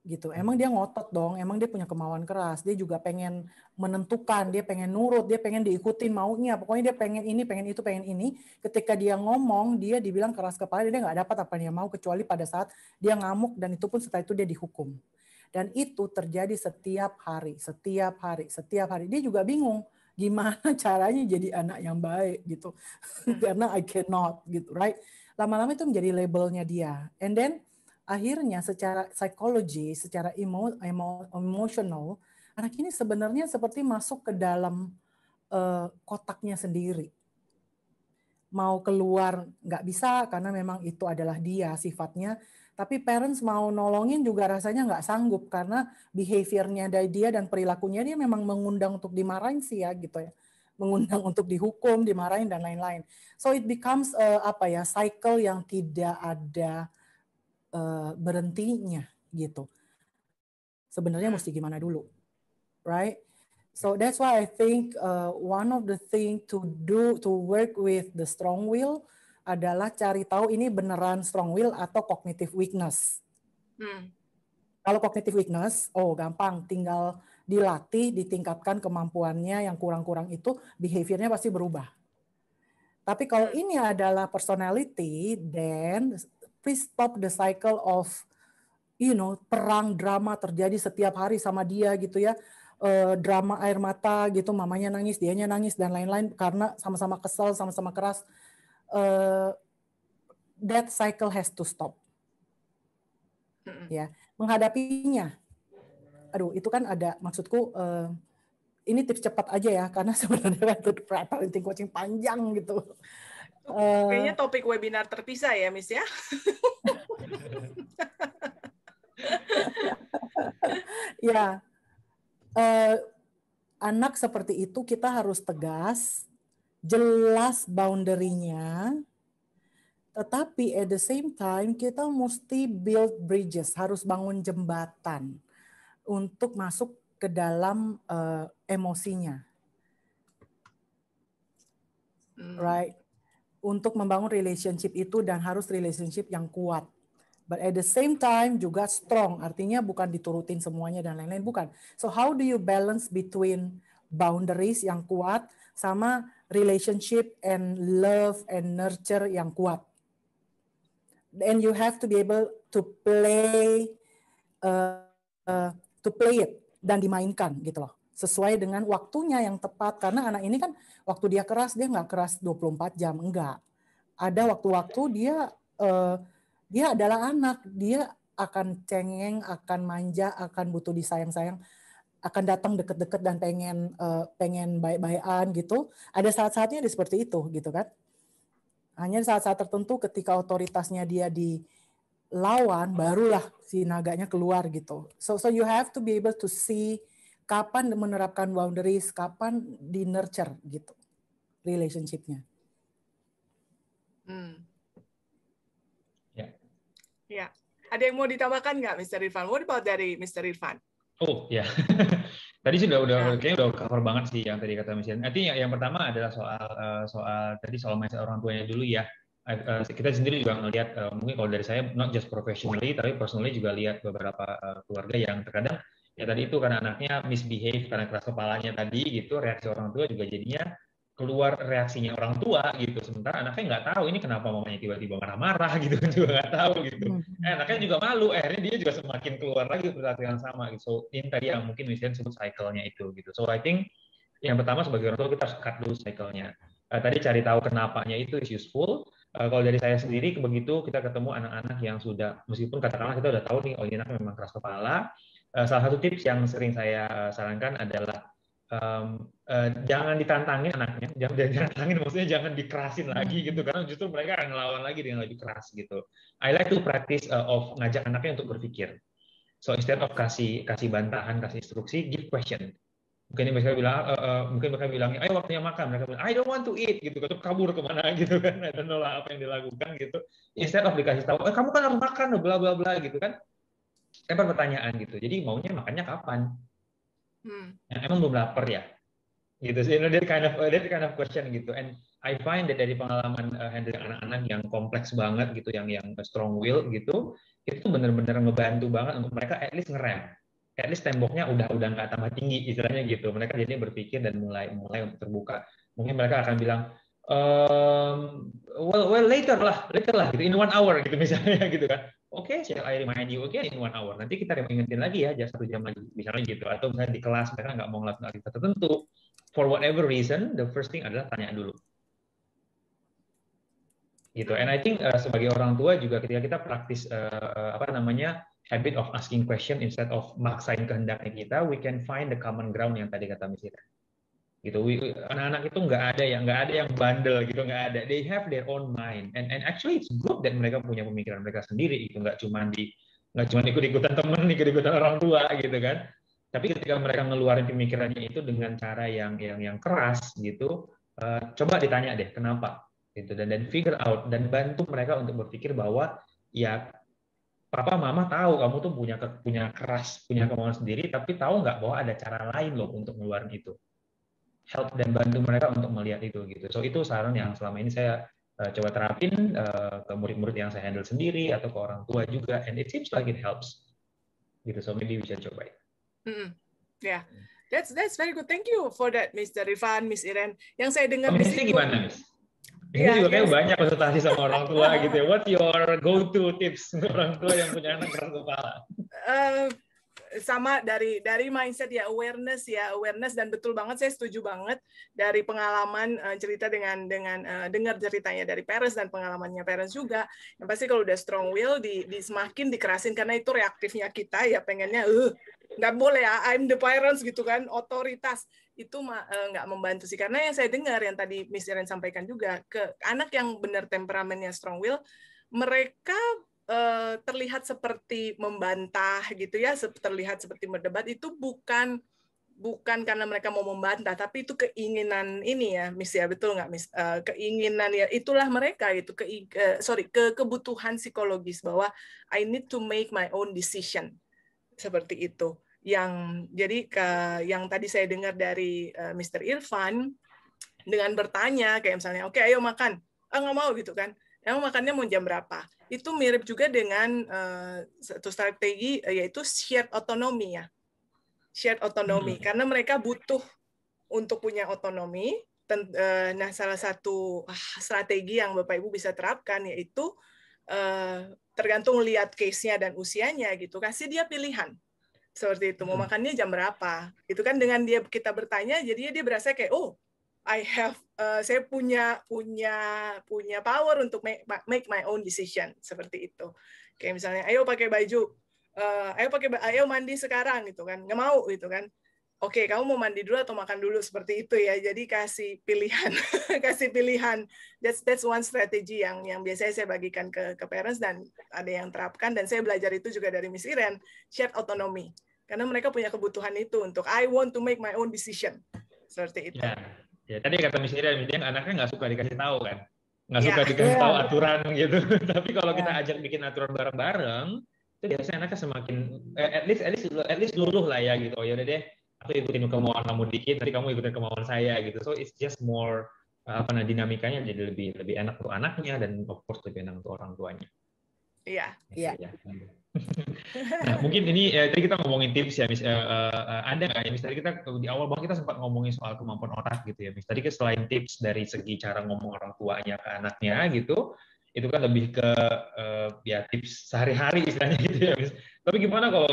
Gitu. Emang dia ngotot dong, emang dia punya kemauan keras, dia juga pengen menentukan, dia pengen nurut, dia pengen diikutin maunya, pokoknya dia pengen ini, pengen itu, pengen ini. Ketika dia ngomong, dia dibilang keras kepala, dia nggak dapat apa yang dia mau, kecuali pada saat dia ngamuk, dan itu pun setelah itu dia dihukum. Dan itu terjadi setiap hari. Dia juga bingung gimana caranya jadi anak yang baik gitu. Karena I cannot gitu, right? Lama-lama itu menjadi labelnya dia. And then akhirnya secara psikologi, secara emosional, anak ini sebenarnya seperti masuk ke dalam kotaknya sendiri. Mau keluar nggak bisa karena memang itu adalah dia sifatnya. Tapi parents mau nolongin juga rasanya nggak sanggup karena behaviornya dari dia dan perilakunya dia memang mengundang untuk dimarahin sih ya gitu ya. Mengundang untuk dihukum, dimarahin dan lain-lain. So it becomes cycle yang tidak ada berhentinya gitu. Sebenarnya mesti gimana dulu, right? So that's why I think one of the thing to work with the strong will adalah cari tahu ini beneran strong will atau cognitive weakness. Kalau cognitive weakness, gampang, tinggal dilatih, ditingkatkan kemampuannya yang kurang-kurang itu, behaviornya pasti berubah. Tapi kalau ini adalah personality, then please stop the cycle of perang drama terjadi setiap hari sama dia gitu ya. Drama air mata gitu, mamanya nangis, dianya nangis dan lain-lain karena sama-sama kesel, sama-sama keras. That cycle has to stop. Ya, menghadapinya. Aduh, itu kan ada maksudku ini tips cepat aja ya karena sebenarnya parenting coaching panjang gitu. Kayaknya topik webinar terpisah ya, Miss ya. Ya, anak seperti itu kita harus tegas, jelas boundary-nya, tetapi at the same time kita mesti build bridges, harus bangun jembatan untuk masuk ke dalam emosinya. Right? Untuk membangun relationship itu dan harus relationship yang kuat. But at the same time juga strong, artinya bukan diturutin semuanya dan lain-lain, bukan. So how do you balance between boundaries yang kuat sama relationship and love and nurture yang kuat? And you have to be able to play it dan dimainkan gitu loh, sesuai dengan waktunya yang tepat. Karena anak ini kan waktu dia keras, dia nggak keras 24 jam, enggak. Ada waktu-waktu dia adalah anak, dia akan cengeng, akan manja, akan butuh disayang-sayang, akan datang deket-deket dan pengen baik-baikan gitu. Ada saat-saatnya seperti itu gitu kan. Hanya saat-saat tertentu ketika otoritasnya dia dilawan, barulah si naganya keluar gitu. So you have to be able to see kapan menerapkan boundaries, kapan di nurture gitu relationship-nya. Ya. Ada yang mau ditambahkan nggak, Mr. Irfan? What about dari Mr. Irfan? Oh ya, tadi kayaknya udah cover banget sih yang tadi kata Miss Iren. Artinya yang pertama adalah soal mindset orang tuanya dulu ya. Kita sendiri juga ngelihat, mungkin kalau dari saya not just professionally tapi personally juga lihat beberapa keluarga yang terkadang ya tadi itu karena anaknya misbehave karena keras kepalanya tadi gitu, reaksi orang tua juga jadinya keluar reaksinya orang tua gitu, sementara anaknya nggak tahu ini kenapa mamanya tiba-tiba marah-marah gitu kan, juga nggak tahu gitu. Anaknya juga malu, akhirnya dia juga semakin keluar lagi perilaku yang sama gitu. So ini tadi yang mungkin misalnya sebut cycle-nya itu gitu. So I think yang pertama sebagai orang tua kita harus cut dulu cycle-nya. Tadi cari tahu kenapanya itu is useful. Kalau dari saya sendiri begitu kita ketemu anak-anak yang sudah, meskipun katakanlah kita udah tahu nih oh ini anak memang keras kepala, salah satu tips yang sering saya sarankan adalah jangan ditantangin anaknya, jangan tantangin, maksudnya jangan dikerasin lagi gitu, karena justru mereka akan ngelawan lagi dengan lebih keras gitu. I like to practice of ngajak anaknya untuk berpikir. So instead of kasih bantahan, kasih instruksi, give question. Mungkin mereka bilang, ayo waktunya makan, mereka bilang I don't want to eat gitu, kabur kemana gitu kan, I don't know lah apa yang dilakukan gitu. Instead of dikasih tahu, kamu kan harus makan, bla bla bla gitu kan, lempar pertanyaan gitu. Jadi maunya makannya kapan? Emang belum lapar ya? Gitu sih, that kind of question gitu. And I find that dari pengalaman handling anak-anak yang kompleks banget gitu, yang strong will gitu, itu benar-benar ngebantu banget untuk mereka at least ngerem. At least temboknya udah nggak tambah tinggi istilahnya gitu. Mereka jadi berpikir dan mulai untuk terbuka. Mungkin mereka akan bilang, well later lah gitu, in 1 hour gitu misalnya gitu kan. Oke, shall I remind you again in 1 hour. Nanti kita ingetin lagi ya, 1 jam lagi misalnya gitu. Atau misalnya di kelas mereka nggak mau ngelakuin aktivitas tertentu, for whatever reason, the first thing adalah tanya dulu. Gitu. And I think sebagai orang tua juga ketika kita praktis habit of asking question instead of maksain kehendaknya kita, we can find the common ground yang tadi kata Miss Ira. Gitu. Anak-anak itu nggak ada yang bandel gitu, nggak ada. They have their own mind. And actually it's good that mereka punya pemikiran mereka sendiri itu, nggak cuma ikut-ikutan teman, ikut-ikutan orang tua gitu kan. Tapi ketika mereka ngeluarin pemikirannya itu dengan cara yang keras gitu, coba ditanya deh kenapa gitu, dan figure out dan bantu mereka untuk berpikir bahwa ya papa mama tahu kamu tuh punya kemauan sendiri, tapi tahu nggak bahwa ada cara lain loh untuk ngeluarin itu. Help dan bantu mereka untuk melihat itu gitu. So itu saran yang selama ini saya coba terapin ke murid-murid yang saya handle sendiri atau ke orang tua juga, and it seems like it helps gitu. So maybe bisa coba. Yeah, that's very good. Thank you for that, Mr. Irfan, Miss Iren. Yang saya dengar di situ gimana, Miss? Ini juga kayak banyak konsultasi sama orang tua gitu ya. What your go-to tips untuk orang tua yang punya anak keras kepala? Sama dari mindset ya, awareness dan betul banget, saya setuju banget dari pengalaman cerita dengan dengar ceritanya dari parents dan pengalamannya parents juga, yang pasti kalau udah strong will di semakin dikerasin karena itu reaktifnya kita ya, pengennya nggak boleh ya, I'm the parents gitu kan, otoritas itu nggak membantu sih. Karena yang saya dengar yang tadi Miss Iren sampaikan juga, ke anak yang benar temperamennya strong will, mereka terlihat seperti membantah gitu ya, terlihat seperti berdebat, itu bukan karena mereka mau membantah, tapi itu keinginan ini ya, Miss ya, betul nggak Miss? Keinginan ya, itulah mereka itu kebutuhan psikologis bahwa I need to make my own decision, seperti itu. Yang tadi saya dengar dari Mr. Irfan dengan bertanya kayak misalnya, oke, ayo makan, nggak mau gitu kan. Emang makannya mau jam berapa? Itu mirip juga dengan satu strategi yaitu shared autonomy ya. Shared autonomy karena mereka butuh untuk punya otonomi. Nah, salah satu strategi yang Bapak Ibu bisa terapkan yaitu tergantung lihat case-nya dan usianya gitu. Kasih dia pilihan. Seperti itu, mau makannya jam berapa? Itu kan dengan kita bertanya, jadinya dia berasa kayak, oh, saya punya power untuk make my own decision seperti itu. Kayak misalnya, ayo pakai baju, ayo mandi sekarang gitu kan, nggak mau gitu kan. Oke, kamu mau mandi dulu atau makan dulu seperti itu ya. Jadi kasih pilihan, kasih pilihan. That's one strategy yang biasanya saya bagikan ke parents dan ada yang terapkan dan saya belajar itu juga dari Miss Iren, shared autonomy. Karena mereka punya kebutuhan itu untuk I want to make my own decision. Seperti itu. Ya tadi kata Miss Iren, dia anaknya nggak suka dikasih tahu kan. Nggak suka dikasih tahu aturan gitu. Tapi kalau kita ajak bikin aturan bareng-bareng, itu biasanya anaknya semakin at least luluh lah ya gitu. Oh ya udah deh, aku ikutin kemauan kamu dikit, nanti kamu ikutin kemauan saya gitu. So it's just more dinamikanya jadi lebih enak untuk anaknya dan of course lebih enak untuk orang tuanya. Iya. Nah, mungkin ini tadi kita ngomongin tips ya, Miss. Ada nggak ya, Miss? Tadi kita di awal banget kita sempat ngomongin soal kemampuan otak gitu ya, Miss. Tadi selain tips dari segi cara ngomong orang tuanya ke anaknya gitu, itu kan lebih ke ya tips sehari-hari istilahnya gitu ya, Miss. Tapi gimana kalau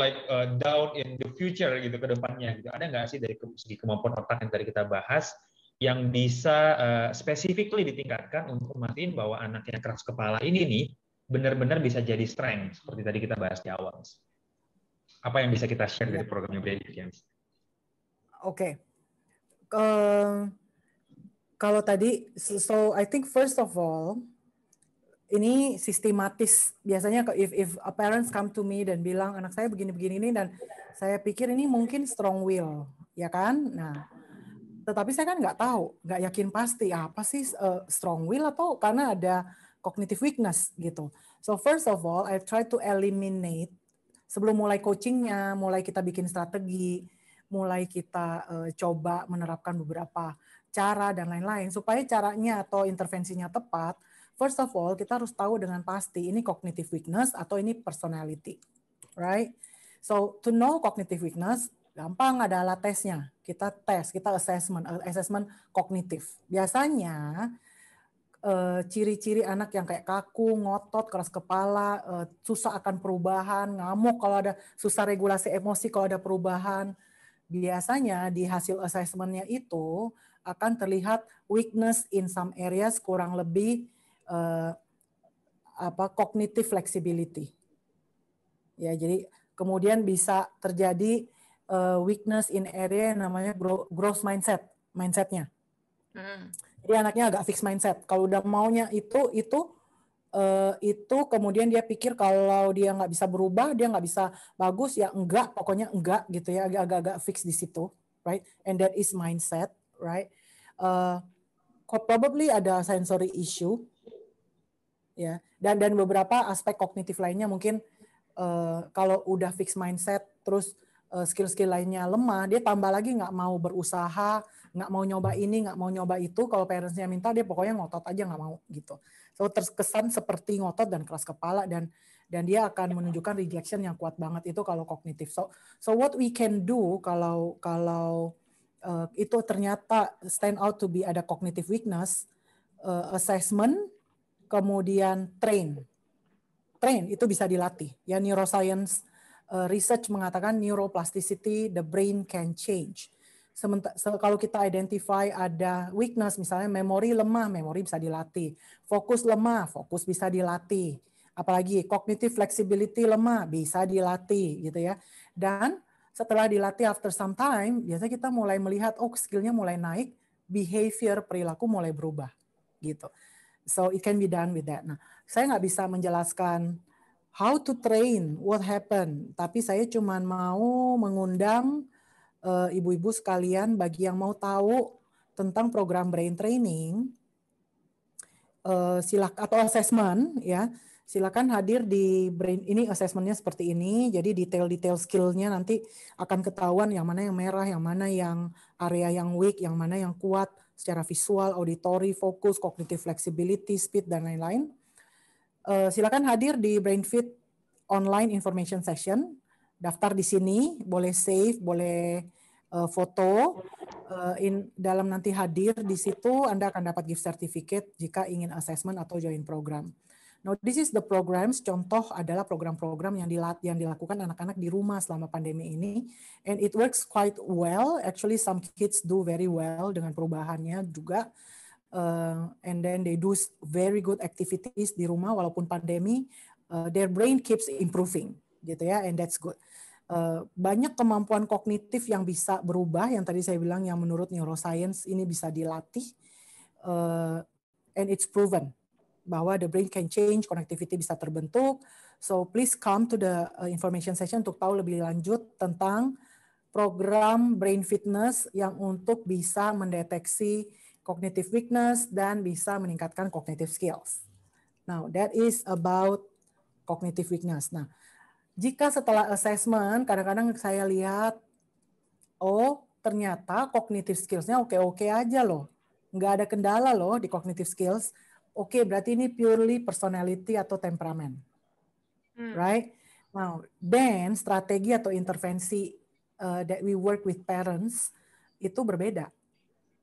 down in the future gitu ke depannya gitu? Ada nggak sih dari segi kemampuan otak yang tadi kita bahas yang bisa specifically ditingkatkan untuk memastikan bahwa anak yang keras kepala ini nih benar-benar bisa jadi strength seperti tadi kita bahas di awal. Apa yang bisa kita share dari programnya Brady, James? Oke. Kalau tadi, so I think first of all, ini sistematis. Biasanya if a parents come to me dan bilang anak saya begini-begini ini dan saya pikir ini mungkin strong will, ya kan? Nah, tetapi saya kan nggak tahu, nggak yakin pasti apa sih strong will atau karena ada cognitive weakness gitu. So first of all, I try to eliminate sebelum mulai coachingnya, mulai kita bikin strategi, mulai kita coba menerapkan beberapa cara dan lain-lain supaya caranya atau intervensinya tepat. First of all, kita harus tahu dengan pasti ini cognitive weakness atau ini personality, right? So to know cognitive weakness, gampang ada alat tesnya. Kita tes, kita assessment kognitif. Biasanya ciri-ciri anak yang kayak kaku, ngotot, keras kepala, susah akan perubahan, ngamuk kalau ada, susah regulasi emosi kalau ada perubahan. Biasanya di hasil assessment-nya itu akan terlihat weakness in some areas, kurang lebih cognitive flexibility. Ya, jadi kemudian bisa terjadi weakness in area yang namanya growth mindset-nya. Jadi anaknya agak fixed mindset. Kalau udah maunya itu kemudian dia pikir kalau dia nggak bisa berubah, dia nggak bisa bagus, ya enggak, pokoknya enggak gitu ya, agak-agak fix di situ, right? And that is mindset, right? Probably ada sensory issue, ya, dan beberapa aspek kognitif lainnya mungkin kalau udah fix mindset, terus skill-skill lainnya lemah, dia tambah lagi nggak mau berusaha, nggak mau nyoba ini, nggak mau nyoba itu. Kalau parentsnya minta, dia pokoknya ngotot aja nggak mau gitu. So terkesan seperti ngotot dan keras kepala dan dia akan menunjukkan rejection yang kuat banget itu kalau kognitif. So what we can do kalau itu ternyata stand out to be ada cognitive weakness, assessment, kemudian train itu bisa dilatih. Ya, neuroscience research mengatakan neuroplasticity, the brain can change. Kalau kita identify ada weakness, misalnya memori lemah, memori bisa dilatih. Fokus lemah, fokus bisa dilatih. Apalagi cognitive flexibility lemah, bisa dilatih gitu ya. Dan setelah dilatih after some time, biasanya kita mulai melihat, skillnya mulai naik, behavior, perilaku mulai berubah gitu. So it can be done with that. Nah, saya nggak bisa menjelaskan how to train, what happened. Tapi saya cuma mau mengundang ibu-ibu sekalian bagi yang mau tahu tentang program brain training, atau assessment ya. Silakan hadir di brain ini, assessmentnya seperti ini. Jadi detail-detail skillnya nanti akan ketahuan yang mana yang merah, yang mana yang area yang weak, yang mana yang kuat secara visual, auditory, fokus, cognitive flexibility, speed dan lain-lain. silakan hadir di BrainFit online information session. Daftar di sini, boleh save, boleh foto. Dalam nanti hadir di situ, Anda akan dapat gift certificate jika ingin assessment atau join program. Now, this is the programs. Contoh adalah program-program yang dilakukan anak-anak di rumah selama pandemi ini, and it works quite well. Actually, some kids do very well dengan perubahannya juga, and then they do very good activities di rumah walaupun pandemi. Their brain keeps improving, gitu ya, and that's good. Banyak kemampuan kognitif yang bisa berubah, yang tadi saya bilang yang menurut neuroscience ini bisa dilatih, and it's proven bahwa the brain can change, connectivity bisa terbentuk. So please come to the information session untuk tahu lebih lanjut tentang program brain fitness yang untuk bisa mendeteksi cognitive weakness dan bisa meningkatkan cognitive skills. Now, that is about cognitive weakness. Nah, jika setelah assessment, kadang-kadang saya lihat, oh ternyata cognitive skills-nya oke-oke aja loh. Nggak ada kendala loh di cognitive skills. Oke, berarti ini purely personality atau temperamen. Right? Now, then strategi atau intervensi that we work with parents itu berbeda.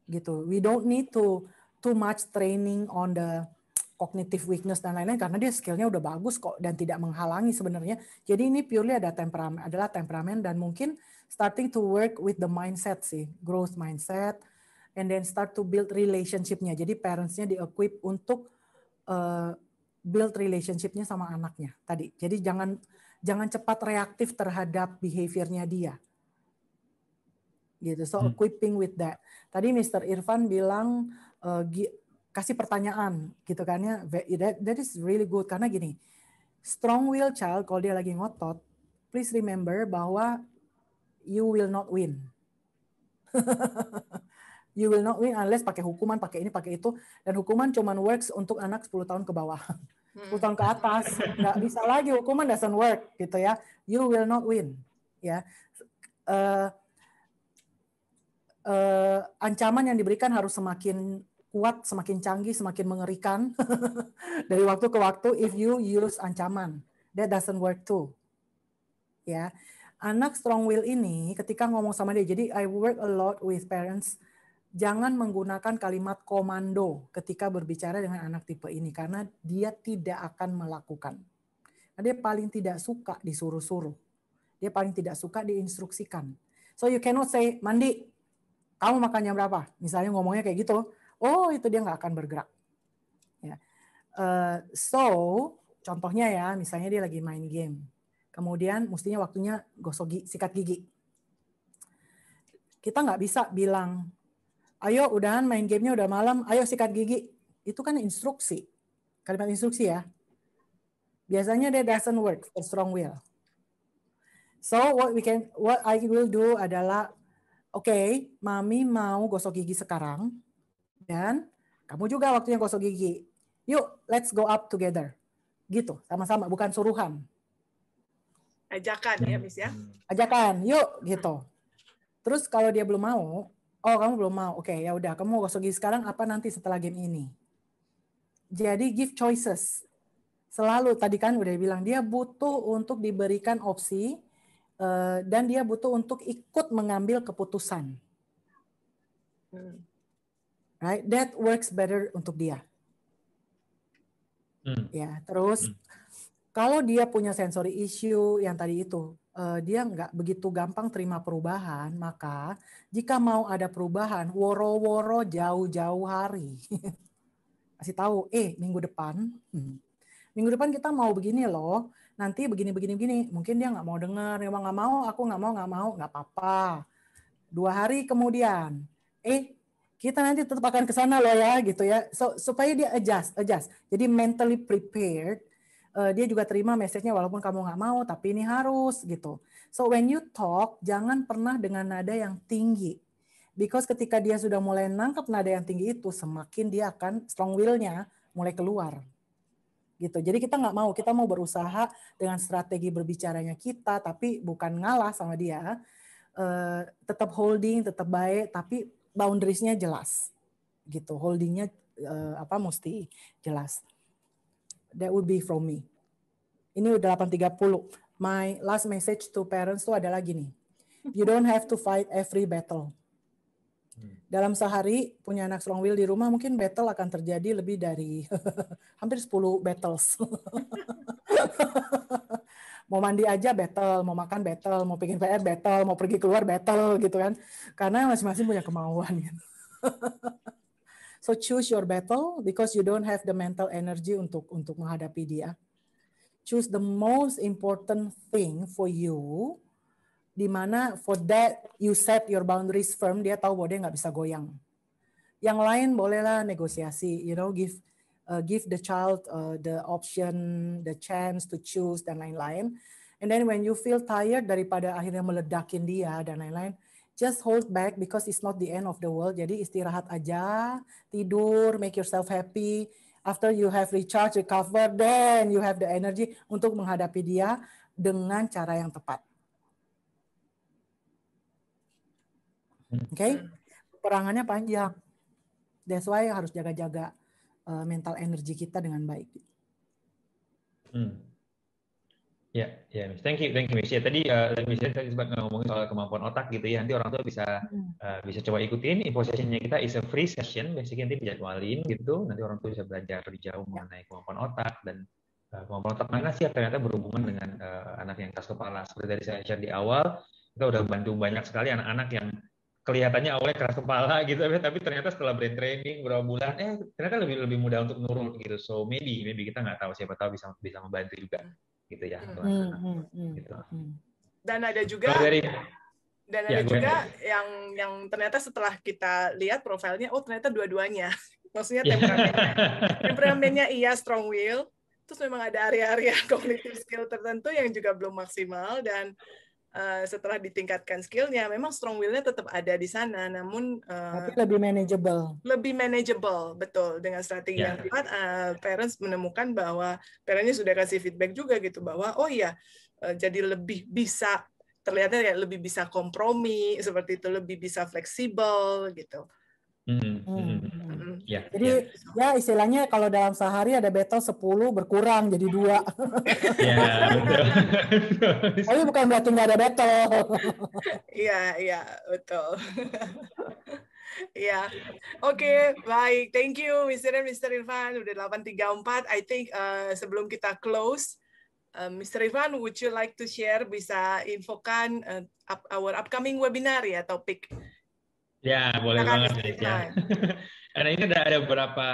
Gitu. We don't need too much training on the cognitive weakness dan lain-lain karena dia skillnya udah bagus kok dan tidak menghalangi sebenarnya. Jadi ini purely adalah temperamen dan mungkin starting to work with the mindset sih, growth mindset, and then start to build relationship-nya. Jadi parents-nya di-equip untuk build relationship-nya sama anaknya tadi. Jadi jangan cepat reaktif terhadap behavior-nya dia. Gitu. So equipping with that. Tadi Mr. Irfan bilang kasih pertanyaan gitu kan ya. That is really good karena gini. Strong will child kalau dia lagi ngotot, please remember bahwa you will not win. You will not win unless pakai hukuman, pakai ini, pakai itu. Dan hukuman cuman works untuk anak 10 tahun ke bawah. 10 tahun ke atas. Nggak bisa lagi, hukuman doesn't work. Gitu ya. You will not win. Ya. Ancaman yang diberikan harus semakin kuat, semakin canggih, semakin mengerikan. Dari waktu ke waktu, if you use ancaman. That doesn't work too. Ya. Anak strong will ini ketika ngomong sama dia, jadi I work a lot with parents, jangan menggunakan kalimat komando ketika berbicara dengan anak tipe ini karena dia tidak akan melakukan. Dia paling tidak suka disuruh-suruh. Dia paling tidak suka diinstruksikan. So you cannot say, Mandi, kamu makan jam berapa? Misalnya ngomongnya kayak gitu. Oh, itu dia nggak akan bergerak. Ya. So, contohnya ya, misalnya dia lagi main game. Kemudian mestinya waktunya sikat gigi. Kita nggak bisa bilang, ayo udahan main gamenya udah malam, ayo sikat gigi. Itu kan instruksi. Kalimat instruksi ya. Biasanya that doesn't work for strong will. So what I will do adalah, okay, mami mau gosok gigi sekarang. Dan kamu juga waktunya gosok gigi. Yuk, let's go up together. Gitu, sama-sama, bukan suruhan. Ajakan ya, Miss ya. Ajakan, yuk gitu. Terus kalau dia belum mau, oh kamu belum mau, oke ya udah, kamu gosok gigi sekarang apa nanti setelah game ini. Jadi give choices. Selalu tadi kan udah bilang dia butuh untuk diberikan opsi dan dia butuh untuk ikut mengambil keputusan. Right, that works better untuk dia. Ya, terus kalau dia punya sensory issue yang tadi itu, dia nggak begitu gampang terima perubahan, maka jika mau ada perubahan, woro-woro jauh-jauh hari. Kasih tahu, minggu depan kita mau begini loh, nanti begini. Mungkin dia nggak mau dengar, dia nggak mau, aku nggak mau, nggak apa-apa. 2 hari kemudian, kita nanti tetap akan ke sana loh ya, gitu ya. So, supaya dia adjust. Jadi mentally prepared, dia juga terima message-nya walaupun kamu nggak mau, tapi ini harus gitu. So when you talk, jangan pernah dengan nada yang tinggi. Because ketika dia sudah mulai nangkep nada yang tinggi itu, semakin dia akan strong will-nya mulai keluar. Gitu. Jadi kita nggak mau, kita mau berusaha dengan strategi berbicaranya kita, tapi bukan ngalah sama dia. Tetap holding, tetap baik, tapi boundaries-nya jelas. Gitu. Holding-nya mesti jelas. That would be from me. Ini udah 8:30. My last message to parents tuh adalah gini. You don't have to fight every battle. Dalam sehari punya anak strong will di rumah mungkin battle akan terjadi lebih dari hampir 10 battles. Mau mandi aja battle, mau makan battle, mau bikin PR battle, mau pergi keluar battle gitu kan. Karena masing-masing punya kemauan gitu. So choose your battle because you don't have the mental energy untuk menghadapi dia. Choose the most important thing for you, di mana for that you set your boundaries firm, dia tahu bahwa dia nggak bisa goyang. Yang lain bolehlah negosiasi, give the child the option, the chance to choose dan lain-lain. And then when you feel tired daripada akhirnya meledakin dia dan lain-lain, just hold back because it's not the end of the world. Jadi istirahat aja, tidur, make yourself happy. After you have recharge, recover, then you have the energy untuk menghadapi dia dengan cara yang tepat. Okay? Perangannya panjang. That's why harus jaga-jaga mental energi kita dengan baik. Ya, Miss. Thank you, Miss. Ya, tadi misalnya sempat ngomongin soal kemampuan otak gitu ya. Nanti orang tua bisa coba ikutin. Info sessionnya kita is a free session. Basically nanti dijadwalin gitu. Nanti orang tua bisa belajar lebih jauh mengenai kemampuan otak dan kemampuan otak mana sih yang ternyata berhubungan dengan anak yang keras kepala. Seperti tadi saya share di awal, kita udah bantu banyak sekali anak-anak yang kelihatannya awalnya keras kepala gitu, tapi ternyata setelah brain training beberapa bulan, ternyata lebih mudah untuk nurut gitu. So maybe kita nggak tahu, siapa tahu bisa membantu juga. Gitu ya, gitu. Dan ada juga yang ternyata setelah kita lihat profilnya, oh ternyata dua-duanya, maksudnya temperamennya iya strong will, terus memang ada area-area cognitive skill tertentu yang juga belum maksimal dan setelah ditingkatkan skillnya, memang strong will-nya tetap ada di sana, namun tapi lebih manageable, betul. Dengan strategi yang tepat, parents menemukan bahwa parents sudah kasih feedback juga gitu bahwa oh iya, jadi lebih bisa terlihatnya ya lebih bisa kompromi seperti itu, lebih bisa fleksibel gitu. Jadi ya istilahnya kalau dalam sehari ada battle 10 berkurang jadi 2. Ya, betul. Tapi bukan berarti nggak ada battle. Iya, betul. Ya, oke, baik. Thank you, Mr. and Mr. Irfan. Udah 8:34. I think sebelum kita close, Mr. Irfan, would you like to share, bisa infokan our upcoming webinar ya, topik? Ya, boleh banget ya. Karena ini ada beberapa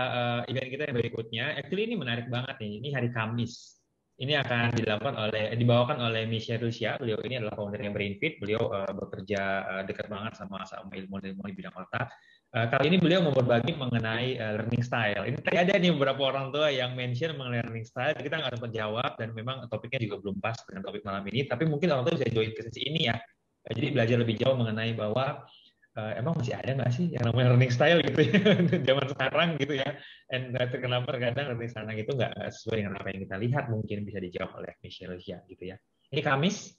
event kita yang berikutnya. Actually ini menarik banget nih. Ini hari Kamis. Ini akan dibawakan oleh Michelle Lucia. Beliau ini adalah foundernya BrainFit. Beliau bekerja dekat banget sama ilmu-ilmu di bidang otak. Kali ini beliau mau berbagi mengenai learning style. Ini tadi ada nih beberapa orang tua yang mention mengenai learning style. Kita nggak sempat jawab dan memang topiknya juga belum pas dengan topik malam ini. Tapi mungkin orang tua bisa join ke sesi ini ya. Jadi belajar lebih jauh mengenai bahwa emang masih ada nggak sih yang namanya learning style gitu ya zaman sekarang gitu ya, dan kenapa terkadang learning style itu nggak sesuai dengan apa yang kita lihat, mungkin bisa dijawab oleh Michelle Lucia gitu ya. Ini Kamis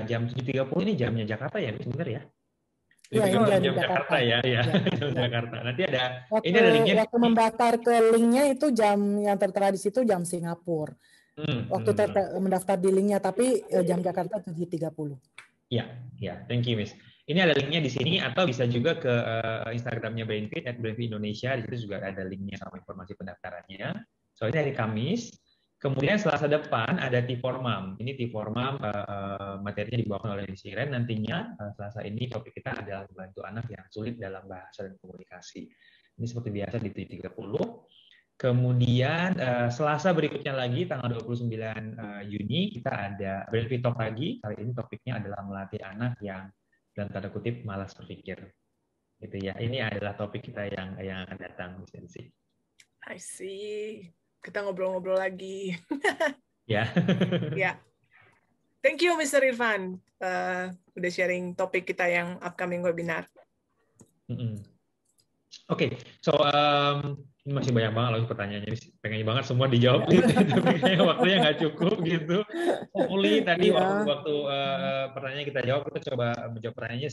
jam 7.30, ini jamnya Jakarta ya, benar ya? Iya, jam Jakarta ya. Jam Jakarta. Nanti ada ini ada linknya. Waktu mendaftar ke linknya itu jam yang tertera di situ jam Singapura. Waktu mendaftar di linknya, tapi jam Jakarta 7.30. Ya, thank you, Miss. Ini ada linknya di sini, atau bisa juga ke Instagramnya BrainFit @BrainFit_Indonesia. Di situ juga ada linknya sama informasi pendaftarannya. So ini hari Kamis. Kemudian Selasa depan ada T4Mom. Ini T4Mom materinya dibawakan oleh Siren. Nantinya Selasa ini topik kita adalah membantu anak yang sulit dalam bahasa dan komunikasi. Ini seperti biasa di 7.30. Kemudian Selasa berikutnya lagi tanggal 29 Juni kita ada BrainFit Talk lagi. Kali ini topiknya adalah melatih anak yang dalam tanda kutip malas berpikir. Gitu ya. Ini adalah topik kita yang akan datang, Miss Nancy. I see. Kita ngobrol-ngobrol lagi. Ya. Ya. Thank you, Mr. Irfan. Udah sharing topik kita yang upcoming webinar. Oke, so ini masih banyak banget loh pertanyaannya, pengen banget semua dijawab, tapi kayaknya waktunya nggak cukup gitu. Hopefully tadi waktu pertanyaan kita jawab, kita coba menjawab pertanyaannya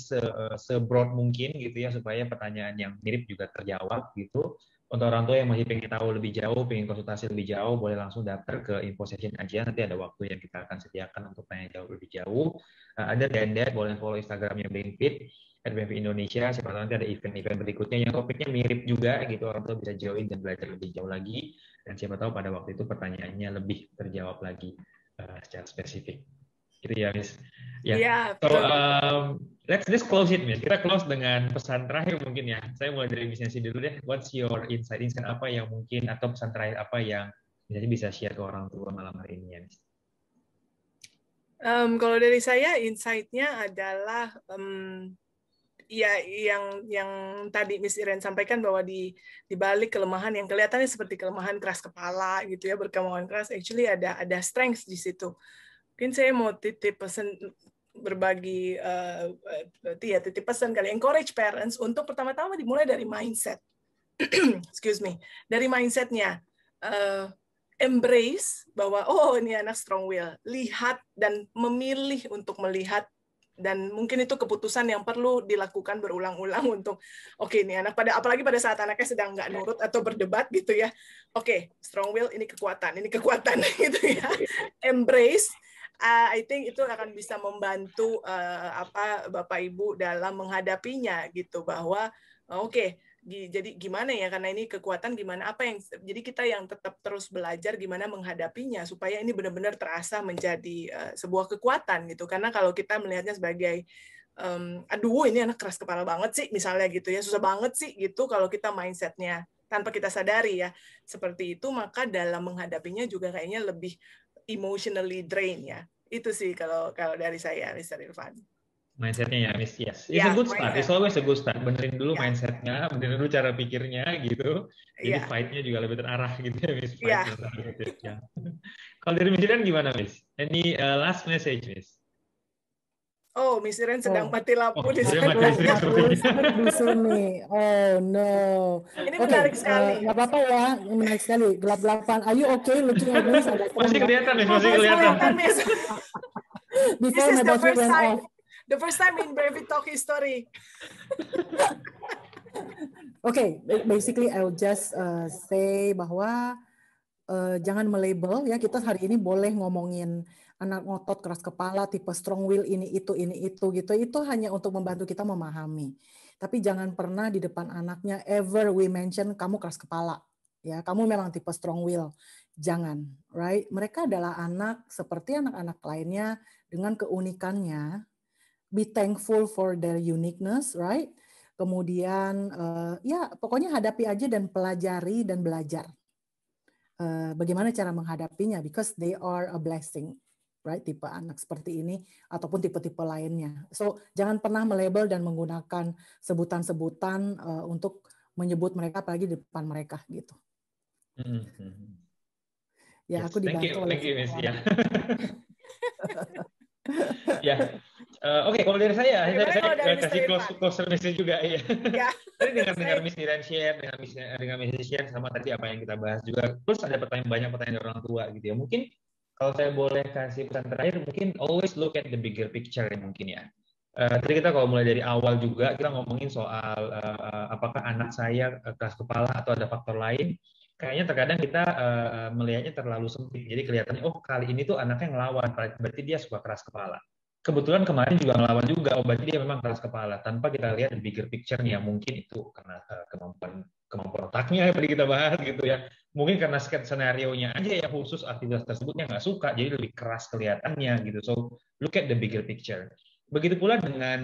se-broad mungkin gitu ya, supaya pertanyaan yang mirip juga terjawab gitu. Untuk orang tua yang masih pengen tahu lebih jauh, pengen konsultasi lebih jauh, boleh langsung daftar ke info session aja. Nanti ada waktu yang kita akan sediakan untuk tanya jauh lebih jauh. Ada dan boleh follow Instagramnya Benefit, @Benefit Indonesia. Siapa tahu nanti ada event-event berikutnya yang topiknya mirip juga gitu. Orang tua bisa join dan belajar lebih jauh lagi. Dan siapa tahu pada waktu itu pertanyaannya lebih terjawab lagi secara spesifik. Gitu ya, Miss. Ya. Iya, So, betul. let's just close it, Miss. Kita close dengan pesan terakhir mungkin ya. Saya mulai dari Miss Nancy dulu deh. What's your insight? Insight apa yang mungkin atau pesan terakhir apa yang misalnya bisa share ke orang tua malam hari ini ya, Miss? Kalau dari saya, insight-nya adalah ya yang tadi Miss Iren sampaikan bahwa di balik kelemahan yang kelihatannya seperti kelemahan keras kepala gitu ya, berkemauan keras, actually ada strength di situ. Mungkin saya mau titip pesan, berbagi titip pesan kali, encourage parents untuk pertama-tama dimulai dari mindset. Excuse me, dari mindsetnya. Embrace bahwa ini anak strong will, lihat dan memilih untuk melihat, dan mungkin itu keputusan yang perlu dilakukan berulang-ulang untuk ini anak apalagi pada saat anaknya sedang nggak nurut atau berdebat gitu ya. Strong will ini kekuatan gitu ya. Embrace. I think itu akan bisa membantu Bapak Ibu dalam menghadapinya gitu, bahwa jadi gimana ya, karena ini kekuatan, gimana jadi kita yang tetap terus belajar gimana menghadapinya supaya ini benar-benar terasa menjadi sebuah kekuatan gitu. Karena kalau kita melihatnya sebagai aduh ini anak keras kepala banget sih misalnya gitu ya, susah banget sih gitu, kalau kita mindsetnya tanpa kita sadari ya seperti itu, maka dalam menghadapinya juga kayaknya lebih emotionally drain ya. Itu sih kalau dari saya, Mr. Irfan. Mindsetnya ya, Miss. Yes, it's a good start. It's always a good start. Benerin dulu mindsetnya, benerin dulu cara pikirnya gitu. Jadi fight-nya juga lebih terarah gitu ya, Miss. Ya. Kalau dari Miss Iren gimana, Miss? Any last message, Miss? Miss Iren sedang mati lampu di sana. Mati di sini. Oh no. Ini menarik sekali. Nggak apa-apa ya, menarik sekali. Gelap-gelapan. Are you okay looking at me? Masih kelihatan, Miss. Masih kelihatan. This is the first time in Benefit Talk history. Basically I'll just say bahwa jangan melabel ya. Kita hari ini boleh ngomongin anak ngotot, keras kepala, tipe strong will, ini itu gitu. Itu hanya untuk membantu kita memahami. Tapi jangan pernah di depan anaknya ever we mention kamu keras kepala. Ya, kamu memang tipe strong will. Jangan, right? Mereka adalah anak seperti anak-anak lainnya dengan keunikannya. Be thankful for their uniqueness, right? Kemudian pokoknya hadapi aja dan pelajari dan belajar. Bagaimana cara menghadapinya, because they are a blessing, right? Tipe anak seperti ini ataupun tipe-tipe lainnya. So jangan pernah melabel dan menggunakan sebutan-sebutan untuk menyebut mereka apalagi di depan mereka gitu. Ya, aku dibantu oleh Miss. Ya. Oke, kalau dari saya kasih closer message juga ya. Tadi dengar Miss Iren share, dengan Miss share sama tadi apa yang kita bahas juga. Terus ada banyak pertanyaan dari orang tua gitu ya. Mungkin kalau saya boleh kasih pesan terakhir, mungkin always look at the bigger picture ya mungkin ya. Tadi kita kalau mulai dari awal juga kita ngomongin soal apakah anak saya keras kepala atau ada faktor lain. Kayaknya terkadang kita melihatnya terlalu sempit. Jadi kelihatannya kali ini tuh anaknya ngelawan, berarti dia suka keras kepala. Kebetulan kemarin juga ngelawan juga, berarti dia memang keras kepala. Tanpa kita lihat the bigger picture-nya, mungkin itu karena kemampuan otaknya yang tadi kita bahas gitu ya. Mungkin karena skenario-nya aja yang khusus aktivitas tersebutnya nggak suka, jadi lebih keras kelihatannya gitu. So look at the bigger picture. Begitu pula dengan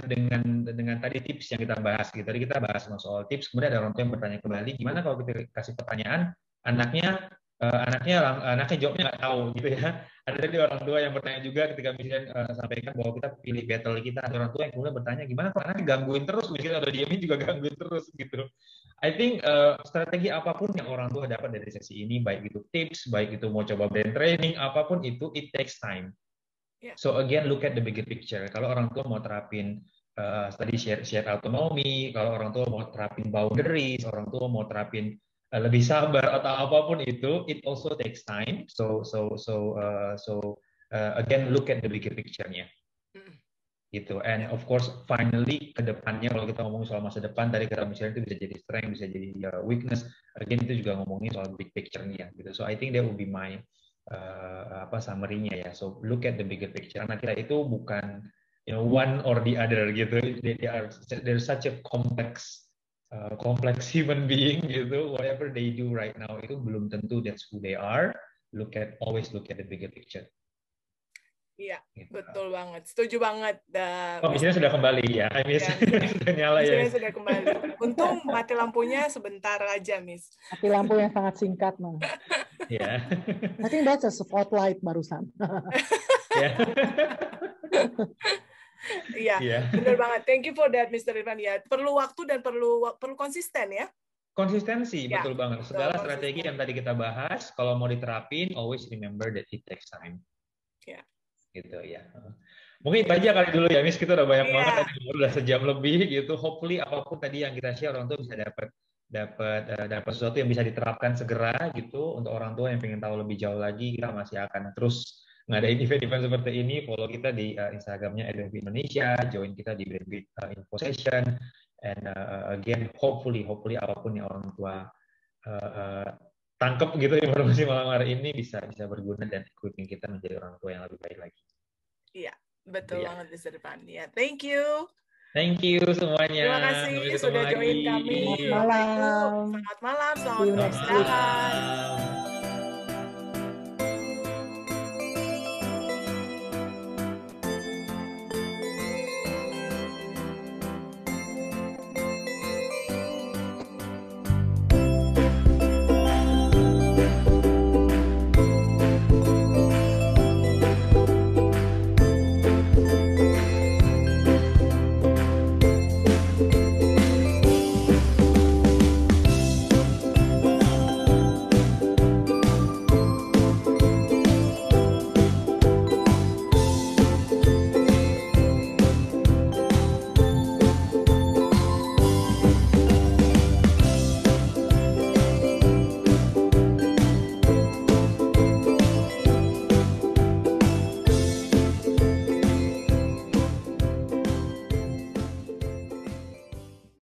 tadi tips yang kita bahas gitu. Tadi kita bahas soal tips, kemudian ada orang tua yang bertanya kembali, gimana kalau kita kasih pertanyaan, anaknya jawabnya nggak tahu gitu ya. Ada tadi orang tua yang bertanya juga ketika misalnya sampaikan bahwa kita pilih battle kita, ada orang tua yang kemudian bertanya gimana kalau anaknya gangguin terus, misalnya atau diamin juga gangguin terus gitu. I think strategi apapun yang orang tua dapat dari sesi ini, baik itu tips, baik itu mau coba brain training, apapun itu, it takes time. So again, look at the bigger picture. Kalau orang tua mau terapin tadi share autonomy, kalau orang tua mau terapin boundaries, orang tua mau terapin lebih sabar atau apapun itu, it also takes time. So again, look at the bigger picture-nya. gitu. And of course, finally ke depannya kalau kita ngomong soal masa depan, tadi kata misalnya itu bisa jadi strength, bisa jadi weakness. Again itu juga ngomongin soal big picture-nya gitu. So I think that will be my summary-nya ya. So look at the bigger picture. Karena kita itu bukan one or the other gitu. They're such a complex human being gitu. Whatever they do right now itu belum tentu that's who they are. Always look at the bigger picture. Iya, betul banget. Setuju banget. Mesinnya sudah kembali ya, Miss. Sudah nyala ya. Mesinnya sudah kembali. Untung mati lampunya sebentar aja, Miss. Mati lampu yang sangat singkat, Mas. Ya. I think that's a spotlight barusan. Iya, benar banget. Thank you for that, Mr. Irfan. Ya, perlu waktu dan perlu konsisten ya. Konsistensi, betul banget. Segala strategi yang tadi kita bahas, kalau mau diterapin, always remember that it takes time. Ya. Gitu ya. Mungkin itu aja kali dulu ya, Miss. Kita udah banyak banget tadi, udah sejam lebih gitu. Hopefully apapun tadi yang kita share, orang tua bisa dapat sesuatu yang bisa diterapkan segera gitu. Untuk orang tua yang pengen tahu lebih jauh lagi, kita masih akan terus ngadain event-event seperti ini. Follow kita di Instagramnya @BrainFit Indonesia, join kita di BrainFit Info Session, and again hopefully apapun yang orang tua tangkap gitu informasi malam hari ini bisa berguna dan equipping kita menjadi orang tua yang lebih baik lagi. Iya, betul banget Mr. Irfan. Ya, thank you. Thank you semuanya. Terima kasih sudah join kami. Selamat malam. Selamat malam, selamat beristirahat.